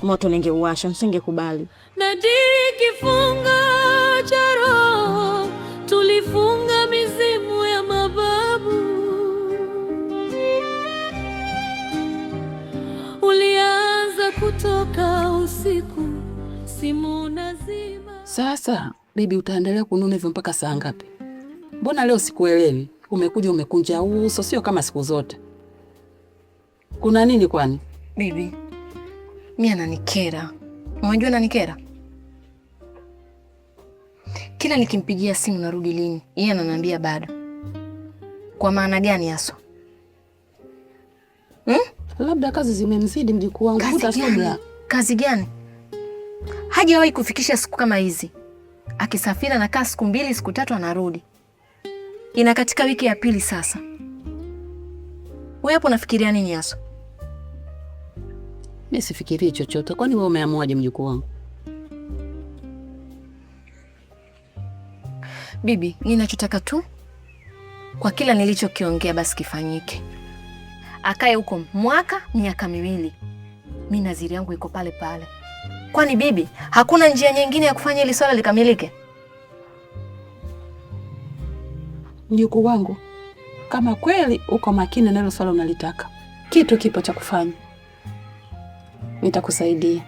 moto ningeuasha, nisingekubali. Nadiri kifunga cha roho, tulifunga mizimu ya mababu. Ulianza kutoka usiku, simu nazima. Sasa bibi, utaendelea kununa hivyo mpaka saa ngapi? Mbona leo sikuelewi? Umekuja umekunja uso, sio kama siku zote. Kuna nini kwani? Bibi, mimi ananikera. Unajua ananikera? Kila nikimpigia simu narudi lini, yeye ananiambia bado. Kwa maana gani haso? Labda kazi zimemzidi mjukuu wangu. Kazi gani? Hajawahi kufikisha siku kama hizi. Akisafiri anakaa siku 2, siku 3 anarudi. Ina katika wiki ya pili sasa. Wewe hapo unafikiria nini haso? Mimi sifikirii chochote. Kwani wewe umeamuaje mjukuu wangu? Bibi, ninachotaka tu kwa kila nilichokiongea basi kifanyike. Akae huko miaka 2. Mimi nadhiri yangu iko pale pale. Kwani bibi, hakuna njia nyingine ya kufanya ili swala likamilike? Mjukuu wangu, kama kweli uko makini na hilo swala unalitaka, kitu kipo cha kufanya. Nitakusaidia.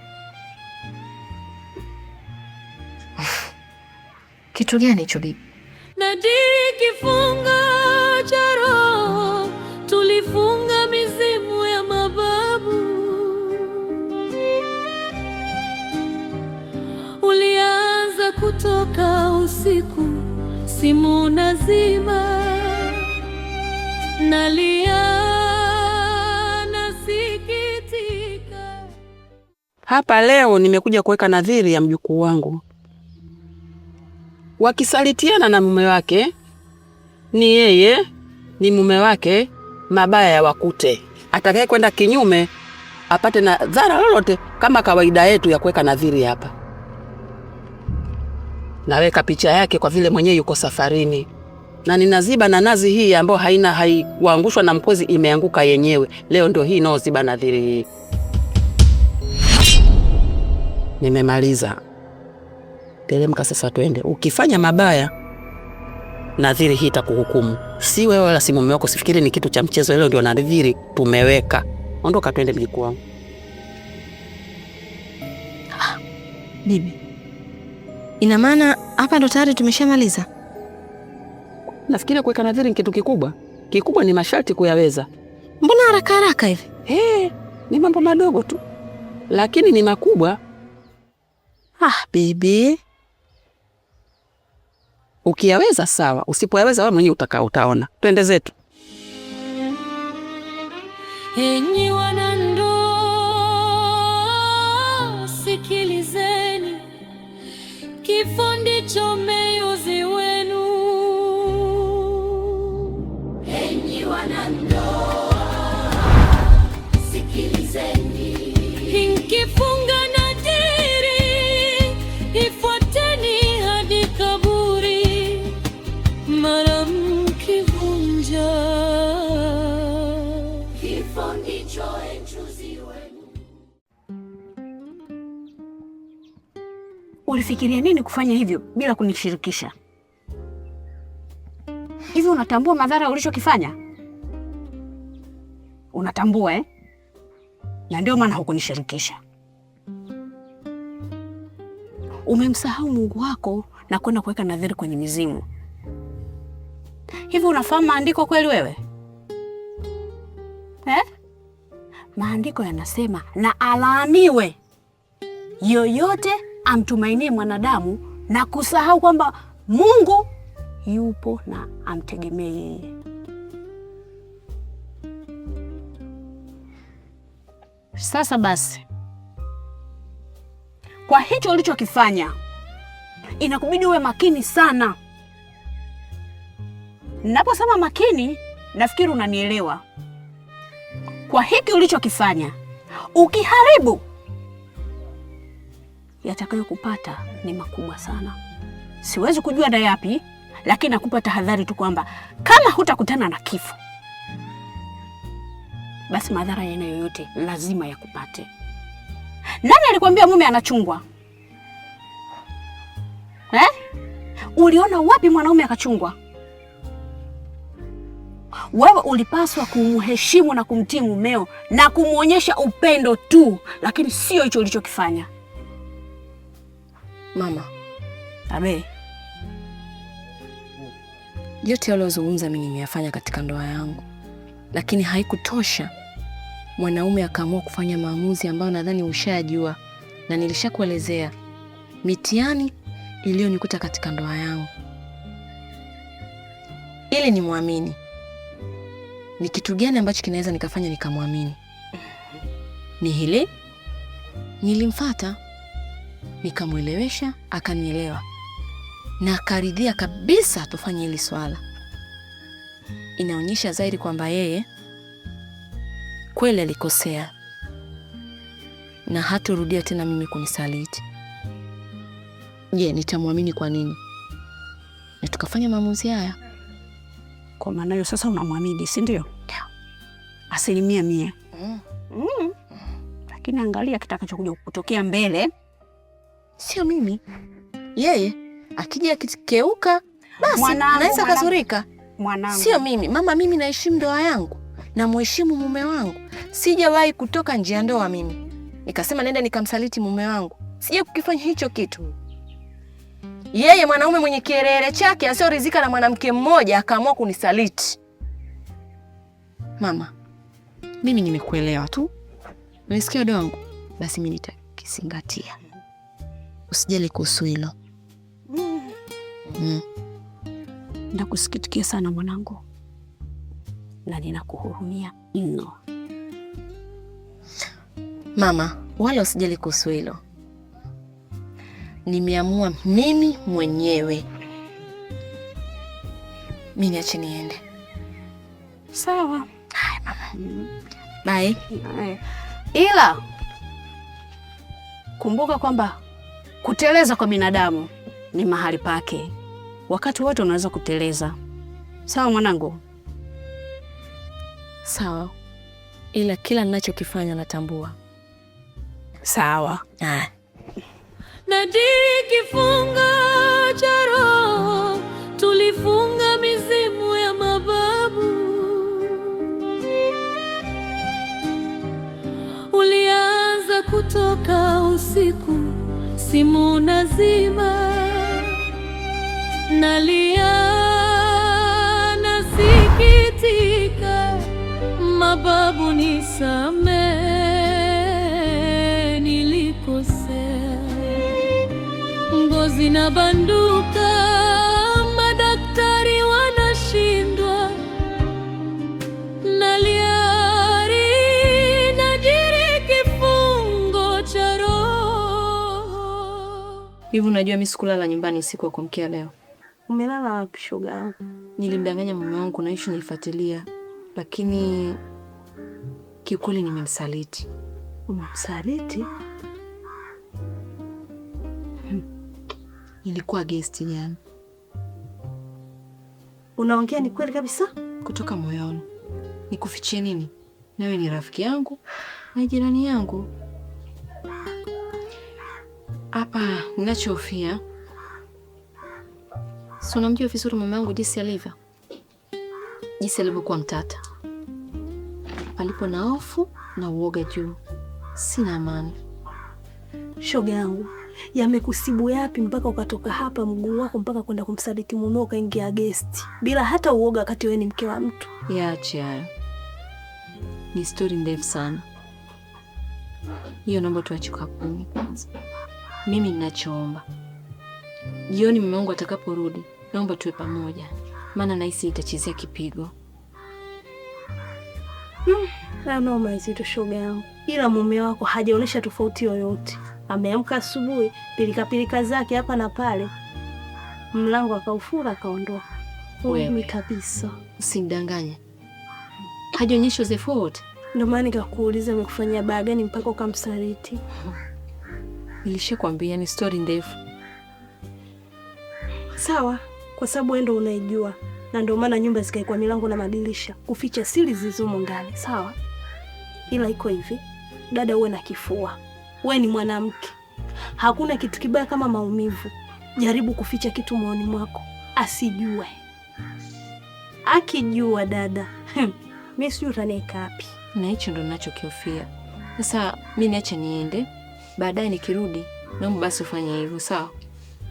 Kitu gani hicho bibi? Nadiri kifunga cha roho, tulifunga mizimu ya mababu. Ulianza kutoka usiku, simu nazima. Nalia nasikitika. Hapa leo nimekuja kuweka nadhiri ya mjukuu wangu. Wakisalitiana na mume wake, ni yeye, ni mume wake, mabaya ya wakute. Atakaye kwenda kinyume apate na dhara lolote, kama kawaida yetu ya kuweka nadhiri hapa. Naweka picha yake kwa vile mwenyewe yuko safarini. Na ninaziba na nazi hii ambayo haikuangushwa na mkozi, imeanguka yenyewe. Leo ndio hii inaoziba nadhiri hii. Nimemaliza. Teremka sasa twende. Ukifanya mabaya, nadhiri hii itakuhukumu. Si wewe wala si mume wako, sifikiri ni kitu cha mchezo. Leo ndio nadhiri tumeweka. Ondoka twende mjukuu wangu. Bibi, ina maana hapa ndo tayari tumeshamaliza? Nafikiri kuweka nadhiri ni kitu kikubwa. Kikubwa ni masharti kuyaweza. Mbona haraka haraka hivi? Ni mambo madogo tu, lakini ni makubwa. Bibi, ukiyaweza sawa, usipoyaweza wewe mwenyewe utaona. Twende zetu. Enyi wanandoa, sikilizeni, kifo ndicho meuzi wenu. Enyi wanandoa, sikilizeni, inkifunga nadhiri, ifuateni hadi kaburi, mara mkivunja, kifo ndicho enjuzi wenu. Ulifikiria nini kufanya hivyo bila kunishirikisha? Hivi unatambua madhara ulichokifanya? Unatambua Na ndio maana hukunishirikisha. Umemsahau Mungu wako na kwenda kuweka nadhiri kwenye mizimu. Hivi unafahamu maandiko kweli wewe? Maandiko yanasema, na alaaniwe yoyote amtumainie mwanadamu na kusahau kwamba Mungu yupo na amtegemee yeye. Sasa basi, kwa hicho ulichokifanya, inakubidi uwe makini sana. Naposema makini, nafikiri unanielewa. Kwa hiki ulichokifanya, ukiharibu, yatakayokupata ni makubwa sana. Siwezi kujua na yapi, lakini nakupa tahadhari tu kwamba kama hutakutana na kifo, basi madhara ya aina yoyote lazima yakupate. Nani alikwambia mume anachungwa? Uliona wapi mwanaume akachungwa? Wewe ulipaswa kumheshimu na kumtii mumeo na kumwonyesha upendo tu, lakini sio hicho ulichokifanya. Mama, abe, yote yaliyozungumza mimi nimeyafanya katika ndoa yangu, lakini haikutosha. Mwanaume akaamua kufanya maamuzi ambayo nadhani ushajua na nilishakuelezea mitihani iliyonikuta katika ndoa yangu. Ili nimwamini, ni kitu gani ambacho kinaweza nikafanya nikamwamini? Ni hili, nilimfuata, nikamwelewesha, akanielewa na akaridhia kabisa tufanye hili swala. Inaonyesha zaidi kwamba yeye kweli alikosea na hatarudia tena mimi kunisaliti. Je, nitamwamini kwa nini? Na tukafanya maamuzi haya. Kwa maana hiyo sasa unamwamini, si ndio? 100%. Lakini angalia kitakachokuja kutokea mbele. Sio mimi, yeye. Akija akikeuka, basi anaweza kazurika. Sio mimi. Mama, mimi naheshimu ndoa yangu na mheshimu mume wangu. Sijawahi kutoka nje ya ndoa mimi nikasema nenda nikamsaliti mume wangu. Sija kukifanya hicho kitu. Yeye mwanaume mwenye kielele chake asioridhika na mwanamke mmoja akaamua kunisaliti. Mama, mimi nimekuelewa tu. Unasikia dogo wangu? Basi mimi nitakizingatia. Usijali kuhusu hilo. Nakusikitikia sana mwanangu. Na ninakuhurumia mno. Mama, wala usijali kuhusu hilo. Nimeamua mimi mwenyewe. Mimi niache niende. Sawa. Hai mama. Bye. Ila kumbuka kwamba kuteleza kwa binadamu ni mahali pake. Wakati wote unaweza kuteleza. Sawa mwanangu? Sawa. Ila kila ninachokifanya natambua. Sawa. Nadiri kifunga cha roho, tulifunga mizimu ya mababu. Ulianza kutoka usiku, simu nazima. Nalia, nasikitika, mababu nisamehe, nilikosea. Ngozi na banduka, madaktari wanashindwa. Naliari, najiri kifungo cha roho. Hivi unajua mimi sikulala nyumbani usiku wa kuamkia leo? Umelala wapi shoga? Nilimdanganya mume wangu na ishi nifuatilia, lakini kiukweli nimemsaliti. Umemsaliti? Nilikuwa guest jana. Unaongea ni kweli kabisa? Kutoka moyoni. Nikufichie nini? Nawe ni rafiki yangu na jirani yangu. Hapa ninachofia, si unamjua vizuri mume wangu jinsi alivyo? Jinsi alivyokuwa mtata. Palipo na hofu na uoga juu. Sina amani. Shoga yangu, yamekusibu yapi mpaka ukatoka hapa mguu wako mpaka kwenda kumsaliti mumeo kaingia guest bila hata uoga wakati wewe ni mke wa mtu? Yaache hayo. Ni story ndefu sana. Hiyo naomba tuache kapuni kwanza. Mimi ninachoomba, jioni mume wangu atakaporudi, naomba tuwe pamoja. Maana nahisi itachezea kipigo. Ndio mazito shoga yangu. Ila mume wako hajaonesha tofauti yoyote. Ameamka asubuhi, pilika zake hapa na pale. Mlango akaufura akaondoka. Wewe kabisa. Usimdanganye. Hajaonyesha uzoefu wote. Ndio maana nikakuuliza umekufanyia baya gani mpaka ukamsaliti. Nilishakwambia ni story ndefu. Sawa, kwa sababu wewe ndio unaijua. Na ndio maana nyumba zikaikwa milango na madirisha kuficha siri zilizomo ndani, sawa? Ila iko hivi, dada, uwe na kifua. Wewe ni mwanamke. Hakuna kitu kibaya kama maumivu. Jaribu kuficha kitu moyoni mwako, asijue. Akijua dada, mimi sijui utaniweka wapi. Na hicho ndo ninachokihofia. Sasa mimi niache niende. Baadaye nikirudi, naomba basi ufanye hivyo, sawa?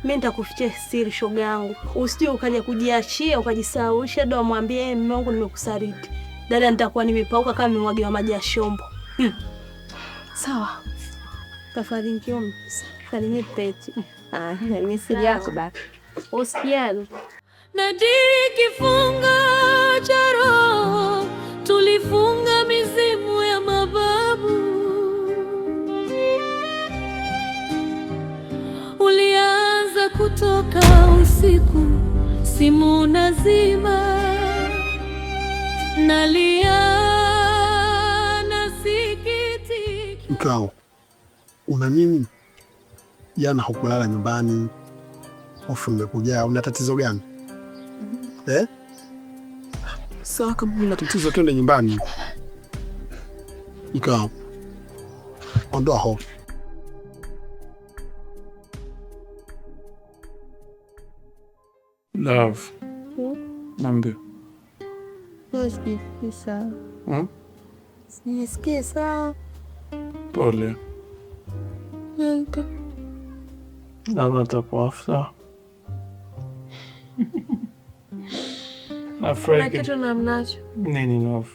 Mimi nitakufichia siri, shoga yangu. Usije ukaja kujiachia ukajisahuisha ndo amwambie mume wangu nimekusariti. Dada, nitakuwa nimepauka kama mmwage wa maji ya shombo. Sawa. Tafadhali njoo. Salimie peti. Ni siri yako baba. Usijali. Nadiri kifunga cha roho, tulifunga mizimu ya mababu. Ulianza kutoka usiku, simu nazima, nalia nasikitiki. Mkao, una nini? Jana hukulala nyumbani, hofu imekujaa. Una tatizo gani? Sawa, kama una tatizo twende nyumbani. Mkao, ondoa hofu. Love. Nambi. Usikisa. Usikisa. Pole. Lava tapo after. Na kitu namnacho. Nini love?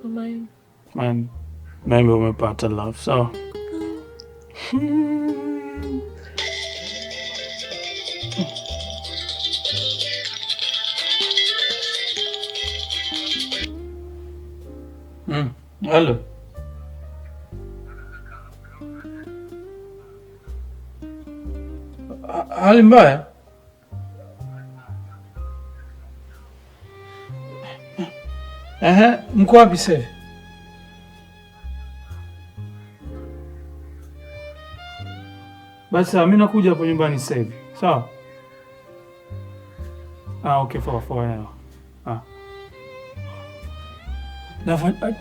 Tumaini. Man, maybe umepata love, so. Hello. Hali mbaya? Mko wapi sasa? Basi mimi nakuja hapo nyumbani sasa hivi. Sawa? Okay, for now.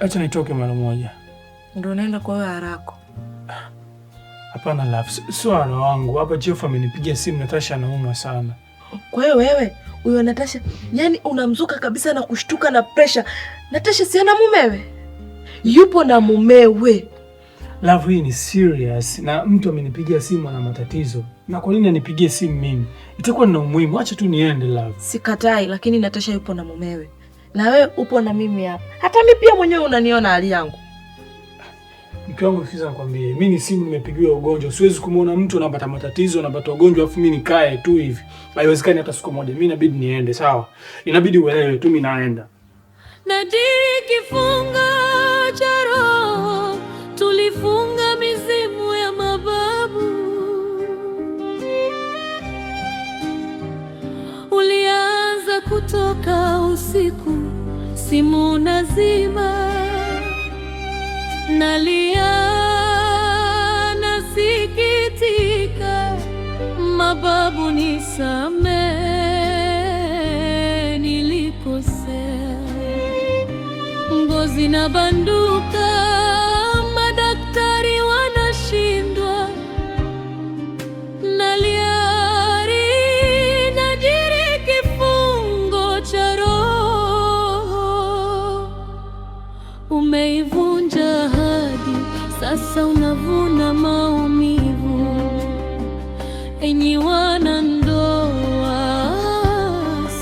Acha nitoke mara moja. Ndio naenda kwa wewe haraka. Hapana love, sio ana wangu. Hapa Jeff amenipigia simu, Natasha anaumwa sana. Kwa hiyo wewe, huyo Natasha, yani unamzuka kabisa na kushtuka na pressure. Natasha si ana mumewe? Yupo na mumewe. Love, hii ni serious na mtu amenipigia simu ana matatizo. Na kwa nini anipigie simu mimi? Itakuwa na umuhimu. Acha tu niende love. Sikatai, lakini Natasha yupo na mumewe. Na wewe upo na mimi hapa. Hata mimi pia mwenyewe unaniona hali yangu. Mke wangu sikiza nikwambie, mimi ni simu nimepigiwa ugonjwa. Siwezi kumuona mtu anapata matatizo, anapata ugonjwa afu mimi nikae tu hivi. Haiwezekani hata siku moja. Mimi inabidi niende, sawa? Inabidi uelewe tu mimi naenda. Nadiri kifunga cha roho, tulifunga mizimu ya mababu. Ulianza kutoka usiku, simu nazima, nalia nasikitika. Mababu nisamee, nilikosea. Ngozi na banduka, madaktari wanashindwa. Naliari najiri kifungo cha roho. Umeivunja ahadi, sasa unavuna maumivu. Enyi wanandoa,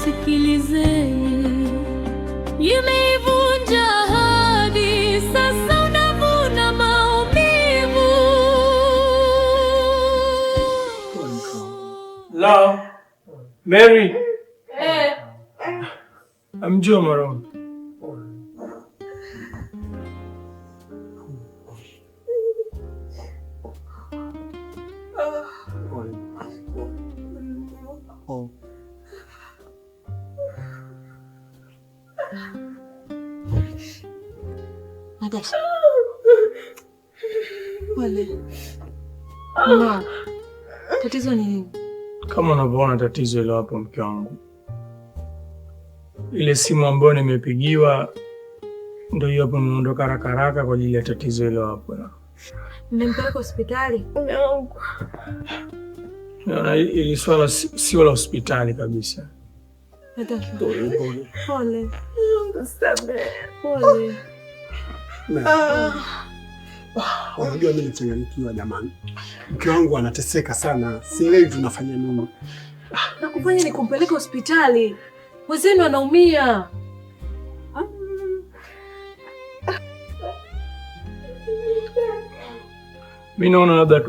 sikilizeni. Umeivunja ahadi, sasa unavuna maumivu. Love. Mary. Amjua Maron. Pole. Mama, tatizo ni nini? Kama unavyoona tatizo hilo hapo, mke wangu, ile simu ambayo nimepigiwa ndio hiyo hapo, nimeondoka haraka haraka kwa ajili ya tatizo hilo hapo. Mmempeleka hospitali? Naona ili swala sio la hospitali kabisa. Pole. Pole. Unajua mimi nichanganyikiwa jamani. Mke wangu anateseka sana. Sielewi tunafanya nini. Nakufanya ni kumpeleka hospitali. Wazenu anaumia. Mimi naona labda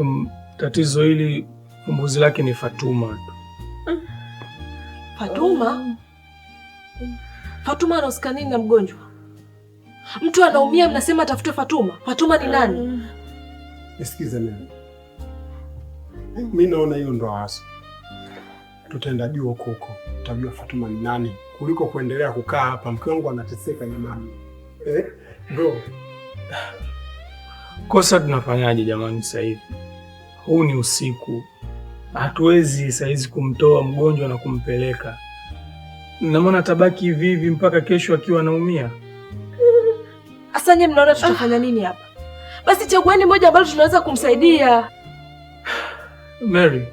tatizo hili fumbuzi lake ni Fatuma tu. Fatuma? Fatuma anahusika nini na mgonjwa? Mtu anaumia mnasema atafute Fatuma. Fatuma ni nani? Nisikize mimi. Mimi naona hiyo ndo hasa. Tutaenda juu huko. Tutajua Fatuma ni nani kuliko kuendelea kukaa hapa. Mke wangu anateseka jamani. Bro. Kosa tunafanyaje jamani sasa hivi? Huu ni usiku. Hatuwezi saizi kumtoa mgonjwa na kumpeleka. Na maana tabaki hivi hivi mpaka kesho akiwa anaumia. Asa nyinyi mnaona tutafanya nini hapa? Basi chagueni moja ambalo tunaweza kumsaidia. Mary,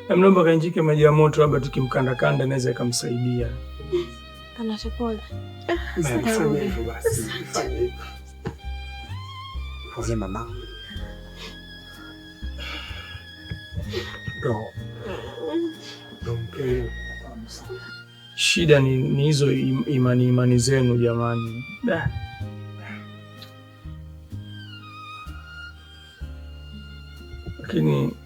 naomba kainjike maji ya moto, labda tukimkanda naweza ikamsaidia. Kana pole. Fanya hivyo basi. Fanya hivyo. Pole mama. Shida ni hizo imani zenu jamani. Lakini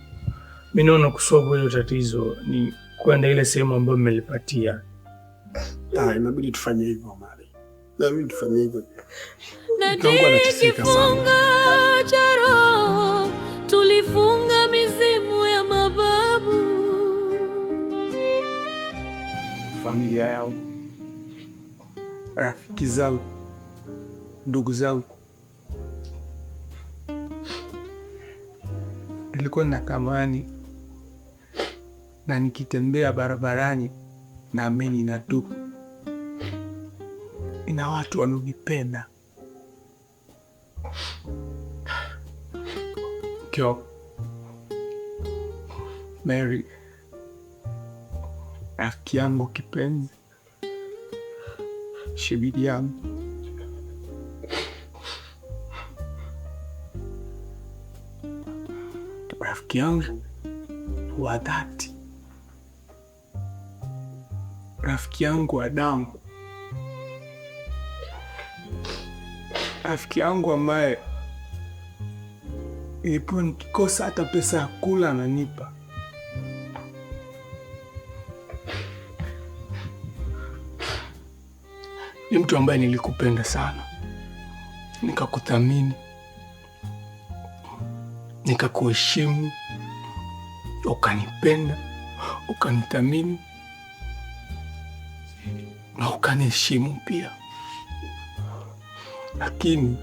mimi naona kusolve hilo tatizo ni kwenda ile sehemu ambayo mmelipatia. Inabidi tufanye hivyo mali. Inabidi tufanye hivyo. Kifunga cha roho, tulifunga mizimu ya mababu. Familia yao, rafiki zao, ndugu zao. Nilikuwa na kamani na nikitembea barabarani na ameni na tu ina watu wanunipenda. Kyo Mary, rafiki yangu kipenzi, shibidi yangu, rafiki yangu wa dhati, rafiki yangu wa damu, rafiki yangu ambaye ilipo nikikosa hata pesa ya kula ananipa. Ni mtu ambaye nilikupenda sana, nikakuthamini, nikakuheshimu, ukanipenda, ukanithamini na ukaniheshimu pia. Lakini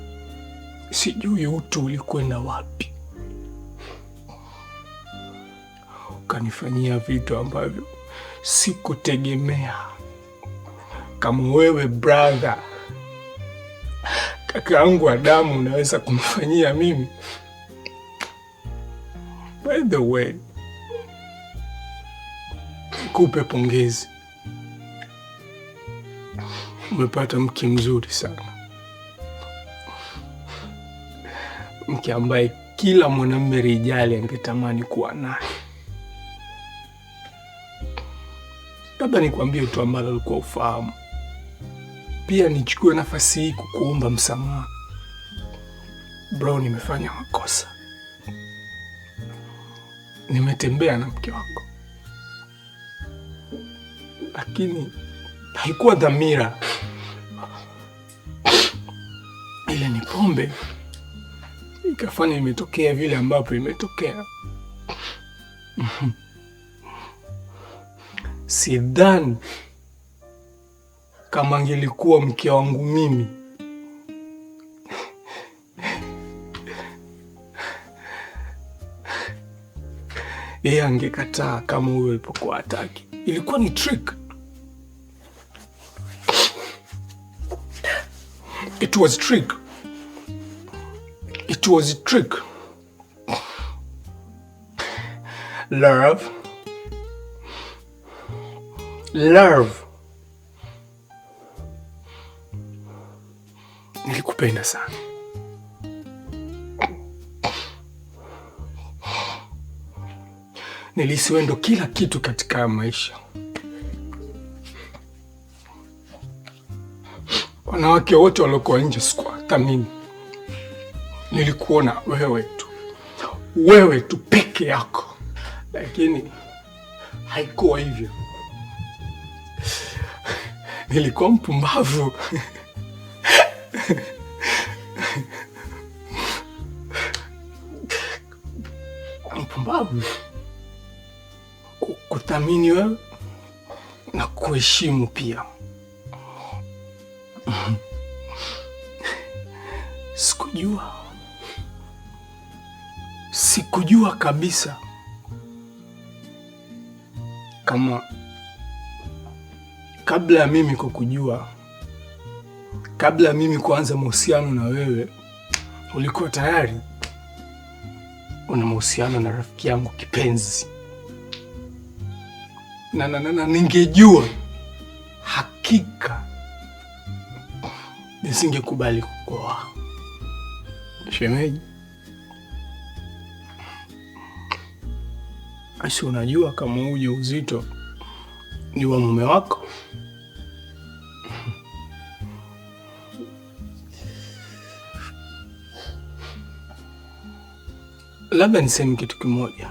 sijui utu ulikwenda wapi. Ukanifanyia vitu ambavyo sikutegemea. Kama wewe brother, kaka yangu wa damu, unaweza kumfanyia mimi. By the way, nikupe pongezi. Umepata mke mzuri sana. Mke ambaye kila mwanamume rijali angetamani kuwa naye. Labda nikwambie tu ambalo ulikuwa ufahamu. Pia nichukue nafasi hii kukuomba msamaha. Bro, nimefanya makosa. Nimetembea na mke wako. Lakini haikuwa dhamira. Ile ni pombe ikafanya imetokea vile ambapo imetokea. Sidhani kama angelikuwa mke wangu mimi yeye angekataa kama huyo alipokuwa hataki. Ilikuwa ni trick. It was trick. It was a trick. Love. Love. Nilikupenda sana. Nilihisi wewe ndo kila kitu katika maisha. Wanawake wote waliokuwa nje sikuwathamini. Nilikuona wewe tu peke yako, lakini haikuwa hivyo. Nilikuwa mpumbavu. Mpumbavu kuthamini wewe na kuheshimu pia. Sikujua kabisa kama kabla ya mimi kukujua, kabla ya mimi kuanza mahusiano na wewe, ulikuwa tayari una mahusiano na rafiki yangu kipenzi. Na ningejua hakika nisingekubali kukuoa. Shemeji, asi unajua kama ujauzito ni wa mume wako? Labda niseme kitu kimoja.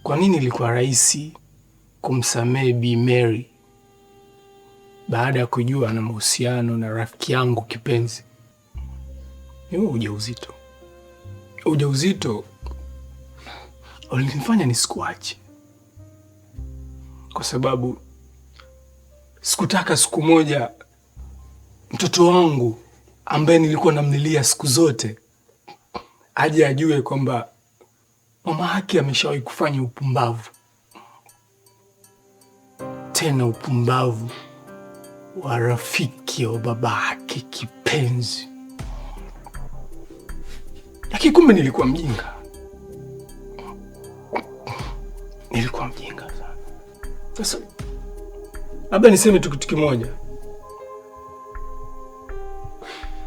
Kwa nini ilikuwa rahisi kumsamehe Bi Mary baada ya kujua ana mahusiano na rafiki yangu kipenzi? Ni ujauzito. Ujauzito ulinifanya nisikuache, kwa sababu sikutaka siku moja mtoto wangu ambaye nilikuwa namlilia siku zote aje ajue kwamba mama yake ameshawahi kufanya upumbavu, tena upumbavu wa rafiki wa baba yake kipenzi. Lakini kumbe nilikuwa mjinga. Nilikuwa mjinga sana. Sasa labda niseme tu kitu kimoja.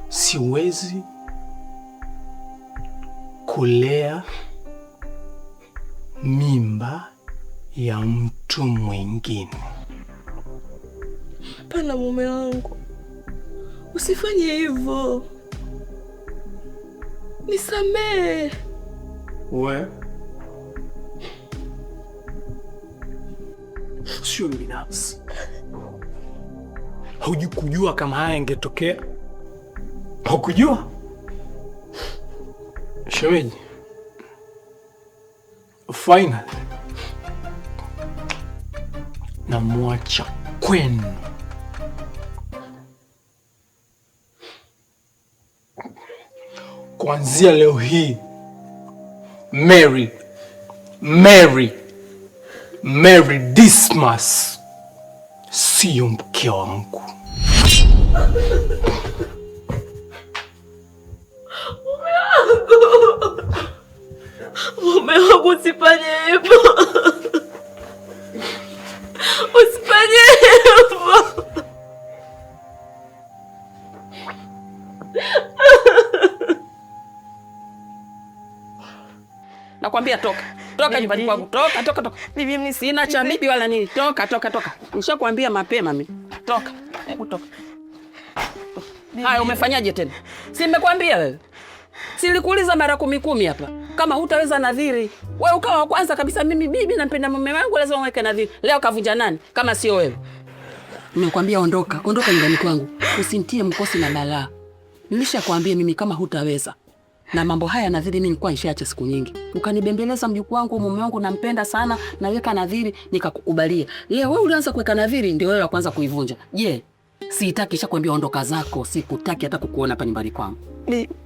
Siwezi kulea mimba ya mtu mwingine. Hapana mume wangu, usifanye hivyo. Nisamehe. Wewe sio binafsi. Haujikujua kama haya yangetokea? Haukujua? Shemeji, finally namwacha kwenu. Kuanzia leo hii Mary Dismas siyo mke wangu. Mume wangu, usifanye hivyo. Usifanye hivyo. Nakwambia toka. Toka nyumbani kwangu. Toka. Bibi, mimi sina cha bibi wala nini. Toka. Nishakwambia mapema mimi. Toka. Hebu toka. Haya, umefanyaje tena? Si nimekwambia wewe. Silikuuliza mara 10 hapa. Kama hutaweza nadhiri, wewe ukawa wa kwanza kabisa. Mimi bibi nampenda mume wangu, lazima uweke nadhiri. Leo kavunja nani kama sio wewe? Nimekwambia ondoka nyumbani kwangu. Usintie mkosi na balaa. Nilishakwambia mimi kama hutaweza. Na mambo haya nadhiri mimi nilikuwa nishaacha siku nyingi. Ukanibembeleza mjukuu wangu, mume wangu nampenda sana, naweka nadhiri nikakukubalia. Leo wewe ulianza kuweka nadhiri, ndio wewe wa kwanza kuivunja. Je, sitaki nishakwambia ondoka zako, sikutaki hata kukuona hapa nyumbani kwangu.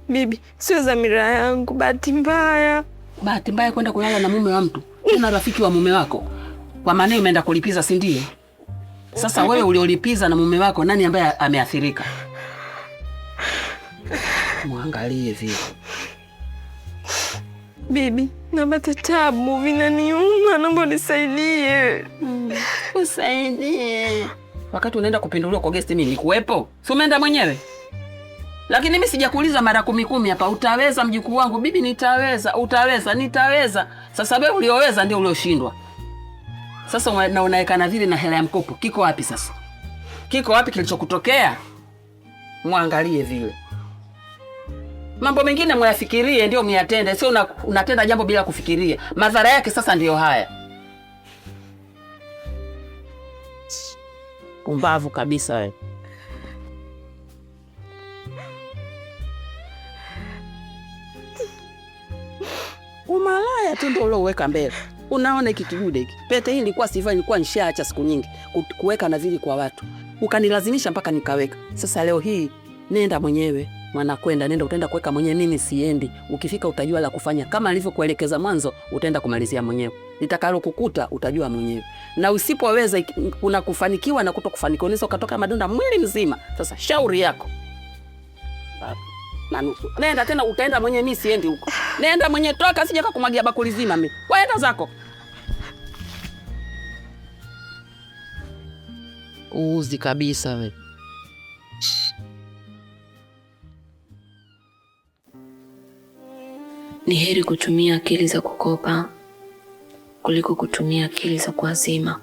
Bibi, sio dhamira yangu, bahati mbaya. bahati mbaya kwenda kulala na mume wa mtu, una rafiki wa mume wako, kwa maana umeenda kulipiza, si ndio? Sasa wewe uliolipiza na mume wako, nani ambaye ameathirika? Muangalie vile. Bibi, napata tabu, vinaniuma, naomba unisaidie. Usaidie. Wakati unaenda kupinduliwa kwa guest mimi nikuwepo? Si umeenda mwenyewe? Lakini mimi sijakuuliza mara 10 hapa, utaweza mjukuu wangu? Bibi, nitaweza, utaweza, nitaweza. Sasa wewe ulioweza ndio ulioshindwa. Sasa unaonekana vile na hela ya mkopo. Kiko wapi sasa? Kiko wapi kilichokutokea? Muangalie vile. Mambo mengine mwayafikirie ndio myatende, sio unatenda jambo bila kufikiria. Madhara yake sasa ndio haya. Pumbavu kabisa wewe. Umalaya tu ndio ulioweka mbele. Unaona hiki kidude hiki. Pete hii ilikuwa sifa, ilikuwa nishaacha siku nyingi kuweka na vili kwa watu. Ukanilazimisha mpaka nikaweka. Sasa leo hii nenda mwenyewe. Mwanakwenda, nenda, utaenda kuweka mwenyewe, mimi siendi. Ukifika utajua la kufanya. Kama nilivyokuelekeza mwanzo, utaenda kumalizia mwenyewe. Litakalo kukuta utajua mwenyewe. Na usipoweza kuna kufanikiwa na kutokufanikiwa, unaweza ukatoka madonda mwili mzima. Sasa shauri yako. Na nusu. Nenda tena, utaenda mwenyewe, mimi siendi huko. Nenda mwenyewe, toka sije kukumagia bakuli zima mimi. Waenda zako. Uzi kabisa wewe. Ni heri kutumia akili za kukopa kuliko kutumia akili za kuazima.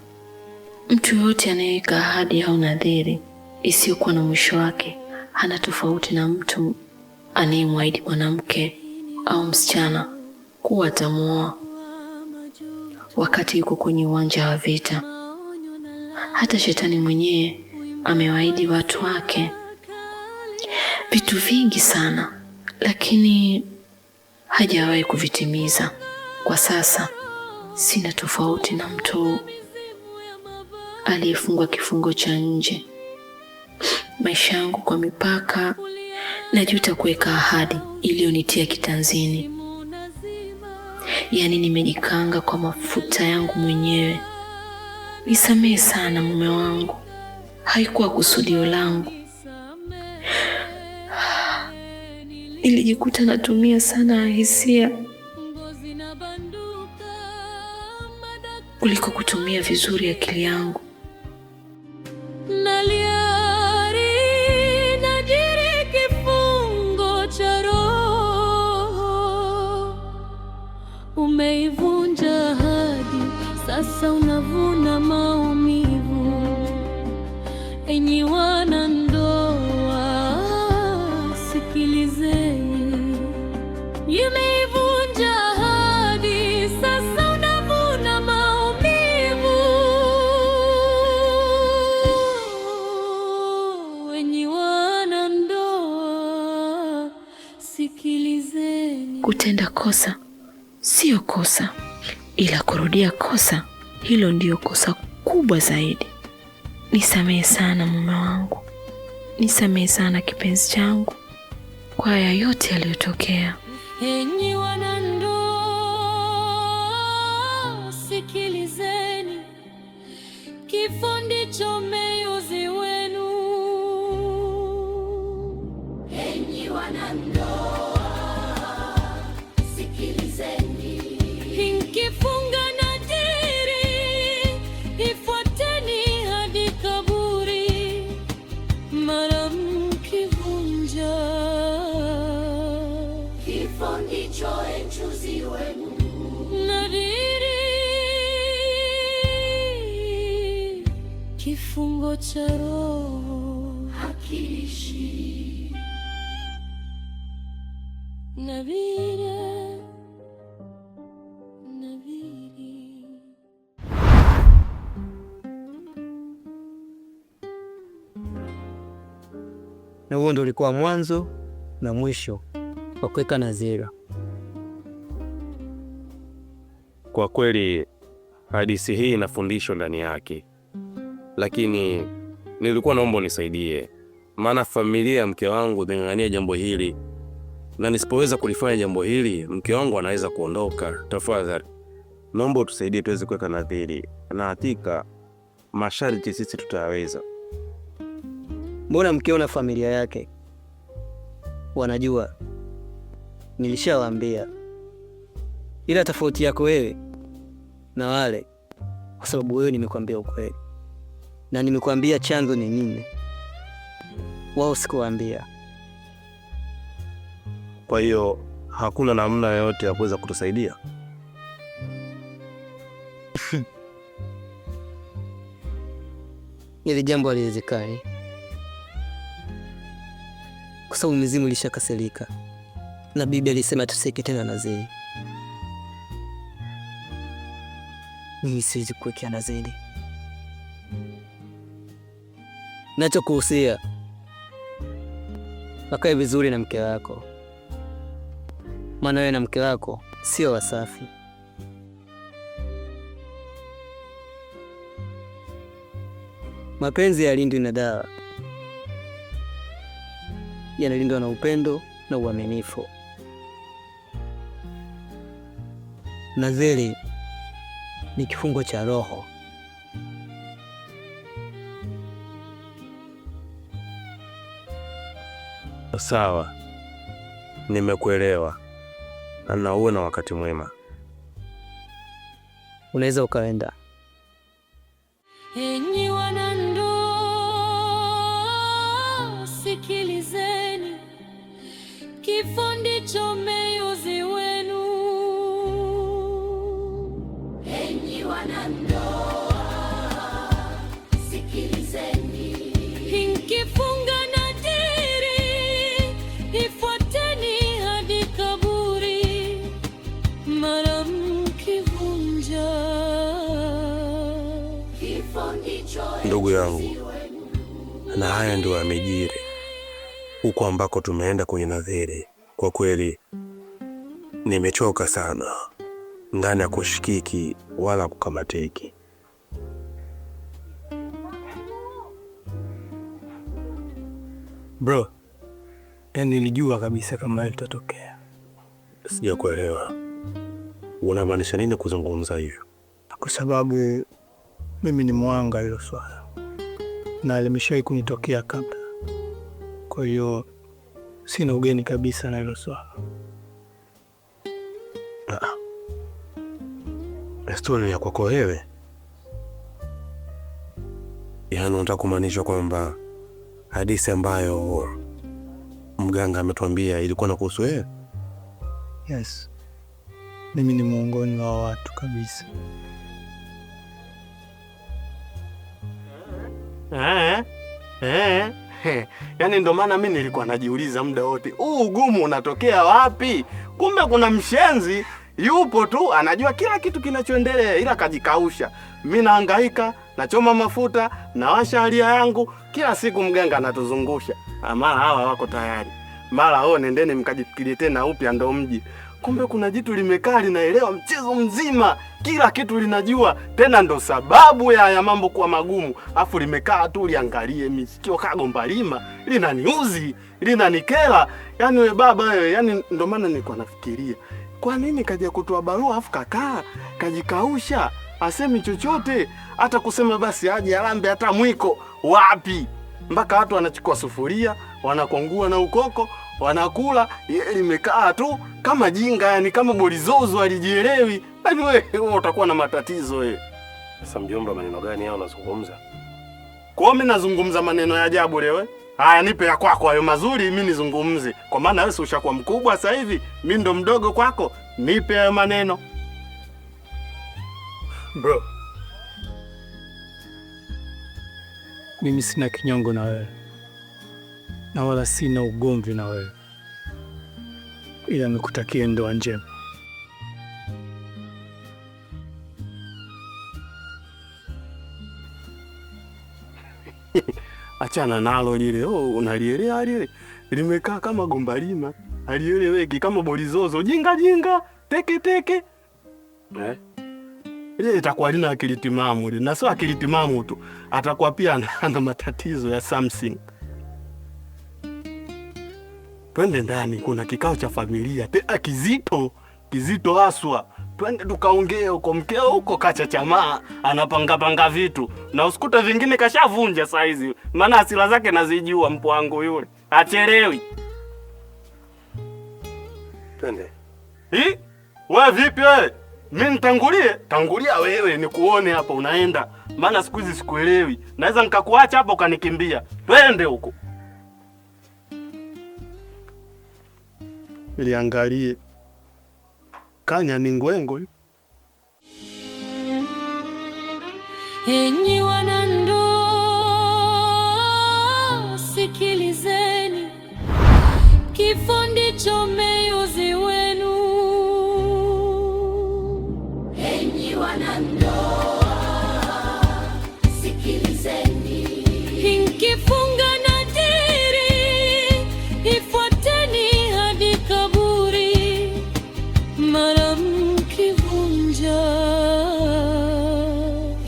Mtu yoyote anayeweka ahadi au nadhiri isiyokuwa na mwisho wake hana tofauti na mtu anayemwahidi mwanamke au msichana kuwa atamuoa wakati yuko kwenye uwanja wa vita. Hata shetani mwenyewe amewaahidi watu wake vitu vingi sana, lakini hajawahi kuvitimiza. Kwa sasa sina tofauti na mtu aliyefungwa kifungo cha nje. Maisha yangu kwa mipaka, najuta kuweka ahadi iliyonitia kitanzini. Yaani nimejikanga kwa mafuta yangu mwenyewe. Nisamehe sana mume wangu, haikuwa kusudio langu. Nilijikuta natumia sana hisia kuliko kutumia vizuri akili yangu. Naliari najiri kifungo cha roho, umeivunja ahadi, sasa unavuna maumivu. Enyi wanandoa, sikilizeni, umeivunja ahadi, sasa unavuna maumivu. Enyi wanandoa, sikilizeni. Kutenda kosa sio kosa, ila kurudia kosa, hilo ndio kosa kubwa zaidi. Nisamehe sana mume wangu, nisamehe sana kipenzi changu kwa haya yote yaliyotokea. Enyi wanandoa, sikilizeni, kifo ndicho meuzi wenu. Enyi wanandoa, sikilizeni, mkifunga nadhiri, ifuateni hadi kaburi. Mara mkivunja, kifo ndicho enjuzi wenu. Nadhiri, kifungo cha roho hakiishi. Nadhiri, nadhiri. Na huo ndio ulikuwa mwanzo na mwisho wa kuweka nadhiri. Kwa kweli hadithi hii ina fundisho ndani yake, lakini nilikuwa naomba unisaidie, maana familia ya mke wangu ingang'ania jambo hili na nisipoweza kulifanya jambo hili, mke wangu anaweza kuondoka. Tafadhali naomba utusaidie tuweze kuweka nadhiri, na hakika masharti sisi tutayaweza. Mbona mkeo na familia yake wanajua? Nilishawaambia, ila tofauti yako wewe na wale, kwa sababu wewe nimekwambia ukweli na nimekwambia chanzo ni nini. Wao sikuwaambia. Kwa hiyo hakuna namna yoyote ya kuweza kutusaidia? Hili jambo haliwezekani, kwa sababu mizimu ilishakasirika na bibi alisema tuseke tena nadhiri. Mimi siwezi kuwekea nadhiri. Nachokuhusia, akae vizuri na mke wako, maana wewe na mke wako sio wasafi. Mapenzi yalindwi na dawa, yanalindwa na upendo na uaminifu. Nadhiri ni kifungo cha roho. Sawa, nimekuelewa, na uwe na wakati mwema. Unaweza ukaenda. Enyi wanandoa, sikilizeni, kifo ndicho meuzi wenu. Enyi wanandoa, sikilizeni, mkifunga nadhiri, ifuateni hadi kaburi, mara mkivunja. Ndugu yangu, na haya ndio yamejiri huko ambako tumeenda kwenye nadhiri. Kwa kweli nimechoka sana, ndani ya kushikiki wala kukamatiki. Bro, yani nilijua kabisa kama litatokea. Sijakuelewa, unamaanisha nini kuzungumza hivyo? Kwa sababu mimi ni mwanga hilo swala, na limeshawahi kunitokea kabla. Kwa hiyo sina ugeni kabisa na hilo swala. Historia ya kwako wewe? Yaani unataka kumaanisha kwamba hadithi ambayo mganga ametuambia ilikuwa na kuhusu wewe? Yes, mimi ni miongoni wa watu kabisa. Yaani ndo maana mimi nilikuwa najiuliza muda wote, huu ugumu unatokea wapi? Kumbe kuna mshenzi yupo tu anajua kila kitu kinachoendelea, ila kajikausha. Mimi nahangaika, nachoma mafuta, nawasha alia yangu, kila siku mganga anatuzungusha. Mara hawa wako tayari, mara nendeni mkajifikirie tena upya ndo mji. Kumbe kuna jitu limekaa linaelewa mchezo mzima, kila kitu linajua, tena ndo sababu ya mambo kuwa magumu. Afu limekaa tu liangalie misikio kagomba lima, linaniuzi, linanikela. Yaani we baba wewe, yaani ndo maana nilikuwa nafikiria, kwa nini kaja kutoa barua afu kakaa kajikausha, asemi chochote, hata kusema basi aje alambe hata mwiko wapi? Mpaka watu wanachukua sufuria, wanakongua na ukoko, wanakula, limekaa tu kama jinga, yani kama bolizozo alijielewi. Yaani wewe utakuwa na matatizo wewe. Sasa mjomba, maneno gani hao unazungumza? Kwa mimi nazungumza maneno ya ajabu leo. Haya, nipe ya kwako hayo mazuri mimi nizungumze. Kwa maana wewe ushakuwa mkubwa sasa hivi, mimi ndo mdogo kwako. Nipe hayo maneno. Bro, mimi sina kinyongo na wewe, na wala sina ugomvi na wewe, ila nikutakie ndoa njema. Achana nalo lile. Unalielea lile. Limekaa kama gomba lima. Alieleweki kama bolizozo. Jinga jinga, teke teke. Ile itakuwa lina akili timamu ile. Na sio akili timamu tu, atakuwa pia ana matatizo ya something. twende ndani, kuna kikao cha familia tena kizito haswa. Twende tukaongee huko, mkeo huko kachachamaa, anapangapanga vitu na usikute vingine kashavunja saizi, maana asila zake nazijua. Mpo wangu yule achelewi. Twende. Wewe vipi wewe? Mimi nitangulie? Tangulia wewe nikuone hapo unaenda. Maana siku hizi sikuelewi. Naweza nikakuacha hapo ukanikimbia. Twende huko. Niliangalie. Kanya ni ngwengo. Enyi wanandoa, sikilizeni, kifo ndicho meuzi wenu. Enyi wanandoa, sikilizeni, mkifunga nadhiri, ifuateni hadi kaburi, mara mkivunja,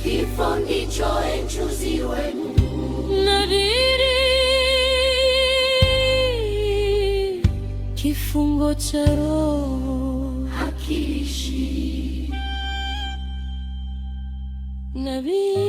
kifo ndicho enjuzi wenu. Nadhiri, kifungo cha roho hakiishi. Nadhiri